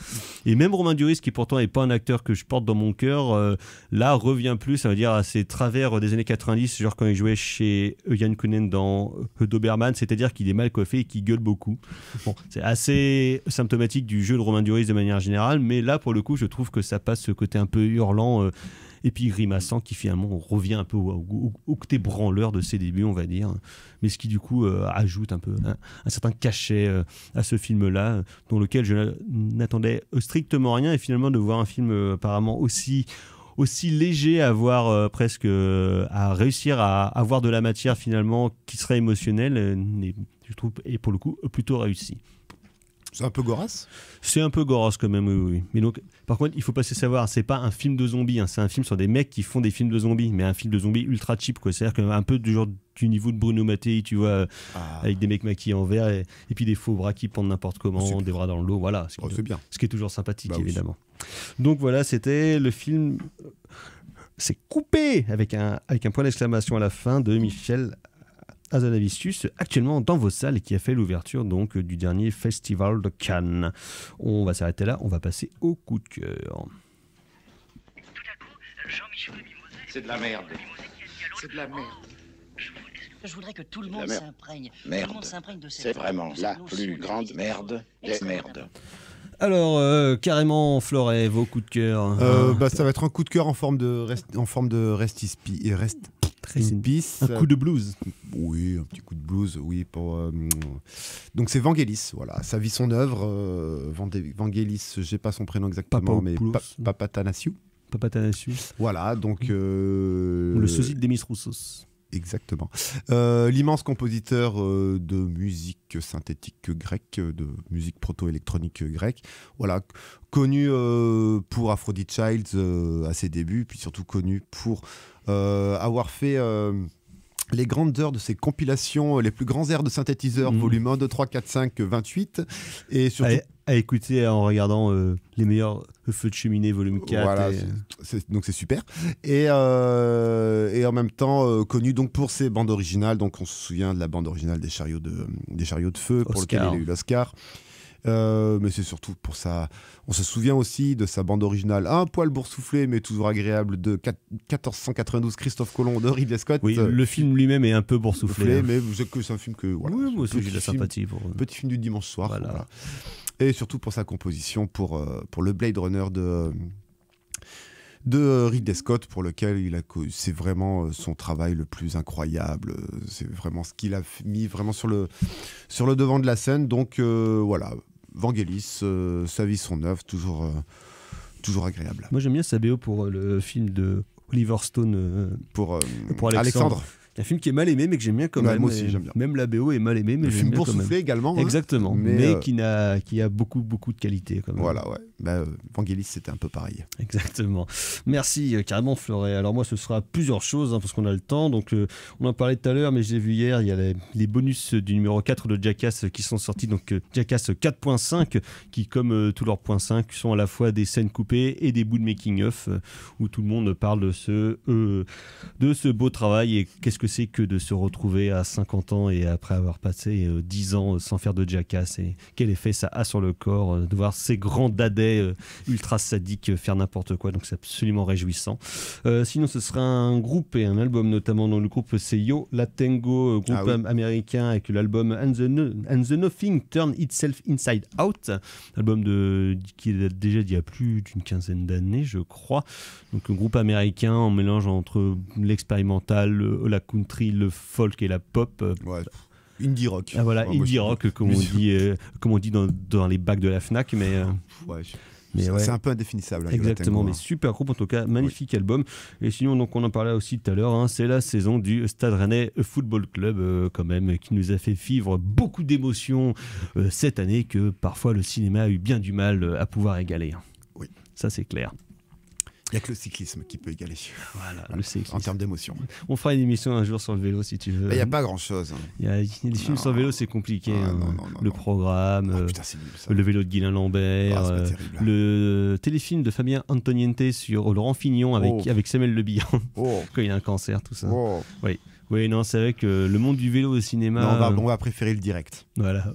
Et même Romain Duris, qui pourtant n'est pas un acteur que je porte dans mon cœur, là revient plus, ça veut dire à ses travers des années 90, genre quand il jouait chez Yann Kounen dans Doberman, c'est-à-dire qu'il est mal coiffé et qu'il gueule beaucoup. Bon, c'est assez symptomatique du jeu de Romain Duris de manière générale, mais là pour le coup je trouve que ça passe ce côté un peu hurlant et puis grimaçant qui finalement revient un peu au côté branleur de ses débuts on va dire, mais ce qui du coup ajoute un peu un certain cachet à ce film là, dans lequel je n'attendais strictement rien, et finalement de voir un film apparemment aussi léger, à voir presque à réussir à avoir de la matière finalement qui serait émotionnelle, je trouve, et pour le coup plutôt réussi. C'est un peu gorasse. C'est un peu gorasse quand même, oui. Mais donc, par contre, il faut pas se savoir, c'est pas un film de zombies, c'est un film sur des mecs qui font des films de zombies, mais un film de zombies ultra cheap, quoi. C'est-à-dire qu'un peu du niveau de Bruno Mattei, tu vois, avec des mecs maquillés en vert et puis des faux bras qui pendent n'importe comment, des bras dans l'eau, voilà. C'est bien. Ce qui est toujours sympathique, évidemment. Donc voilà, c'était le film. C'est coupé avec un point d'exclamation à la fin de Michel Hazanavicius, actuellement dans vos salles, et qui a fait l'ouverture donc du dernier festival de Cannes. On va s'arrêter là, on va passer au coup de cœur. C'est de la merde. C'est de la merde. Je voudrais que tout le monde s'imprègne. Merde. Tout le monde s'imprègne de cette C'est vraiment la plus grande merde des merdes. Alors, carrément, Floret, vos coups de cœur. Ça va être un coup de cœur en forme de Rest in Peace. Un coup de blues. Oui, un petit coup de blues, oui. Donc c'est Vangelis, voilà. Sa vie, son œuvre. Vangelis, j'ai pas son prénom exactement, mais Papatanasiou. Voilà, donc... Le sosie de Demis Roussos. Exactement. L'immense compositeur de musique synthétique grecque, de musique proto-électronique grecque, voilà, connu pour Aphrodite Childs à ses débuts, puis surtout connu pour avoir fait les grandes heures de ses compilations, les plus grands airs de synthétiseur, volume 1, 2, 3, 4, 5, 28, et surtout... À écouter en regardant les meilleurs feux de cheminée volume 4. Voilà, donc c'est super. Et en même temps, connu donc pour ses bandes originales. Donc on se souvient de la bande originale des chariots de feu, Oscar, pour lequel il a eu l'Oscar. Mais c'est surtout pour ça. On se souvient aussi de sa bande originale un poil boursouflée mais toujours agréable de 1492 Christophe Colomb de Ridley Scott. Oui, le film lui-même est un peu boursouflé. Mais c'est un film que voilà. Oui, moi aussi j'ai de la sympathie pour. Petit film du dimanche soir. Voilà. Et surtout pour sa composition pour le Blade Runner de Ridley Scott, pour lequel c'est vraiment son travail le plus incroyable. C'est vraiment ce qu'il a mis vraiment sur le devant de la scène. Donc voilà, Vangelis, sa vie, son œuvre, toujours agréable. Moi j'aime bien sa BO pour le film de Oliver Stone pour Alexandre. Un film qui est mal aimé mais que j'aime bien quand même. Moi aussi j'aime bien. Même la BO est mal aimée mais le j'aime film bien quand même. boursouflé également. Exactement, mais qui a beaucoup de qualité quand même. Voilà, ouais. Vangelis c'était un peu pareil. Exactement. Merci carrément Fleuret. Alors moi ce sera plusieurs choses parce qu'on a le temps. Donc on en parlait tout à l'heure mais j'ai vu hier, il y a les bonus du numéro 4 de Jackass qui sont sortis. Donc Jackass 4.5 qui comme tous leurs points 5 sont à la fois des scènes coupées et des bouts de making-of où tout le monde parle de ce beau travail et qu'est-ce que c'est que de se retrouver à 50 ans et après avoir passé 10 ans sans faire de Jackass et quel effet ça a sur le corps de voir ces grands dadais ultra sadiques faire n'importe quoi, donc c'est absolument réjouissant. Sinon ce sera un groupe et un album notamment, dont le groupe c'est Yo La Tengo, groupe américain avec l'album And the Nothing Turn Itself Inside Out, album qui est déjà d'il y a plus d'une quinzaine d'années je crois, donc un groupe américain en mélange entre l'expérimental, la country, le folk et la pop. Indie rock. Ah voilà, indie rock comme on dit dans les bacs de la Fnac, mais c'est un peu indéfinissable. Exactement, mais super groupe en tout cas, magnifique album. Et sinon, donc on en parlait aussi tout à l'heure, c'est la saison du Stade Rennais Football Club quand même, qui nous a fait vivre beaucoup d'émotions cette année que parfois le cinéma a eu bien du mal à pouvoir égaler. Oui, ça c'est clair. Il n'y a que le cyclisme qui peut égaler. Voilà, le cyclisme. En termes d'émotion. On fera une émission un jour sur le vélo si tu veux. Il n'y a pas grand-chose. Il y a des films sur le vélo, c'est compliqué. Le programme, c'est nul, ça. Le vélo de Guylain Lambert, le téléfilm de Fabien Antoniente sur Laurent Fignon avec Samuel Le Bihan, quand il a un cancer, tout ça. Oui, non, c'est vrai que le monde du vélo au cinéma... Non, on va préférer le direct. Voilà,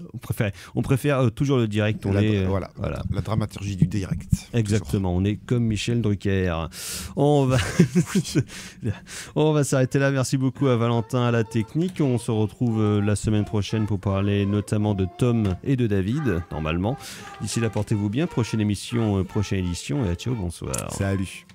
on préfère toujours le direct. La dramaturgie du direct. Exactement, on est comme Michel Drucker. On va s'arrêter là. Merci beaucoup à Valentin à la technique. On se retrouve la semaine prochaine pour parler notamment de Tom et de David, normalement. D'ici là, portez-vous bien. Prochaine émission, prochaine édition. Et ciao, bonsoir. Salut.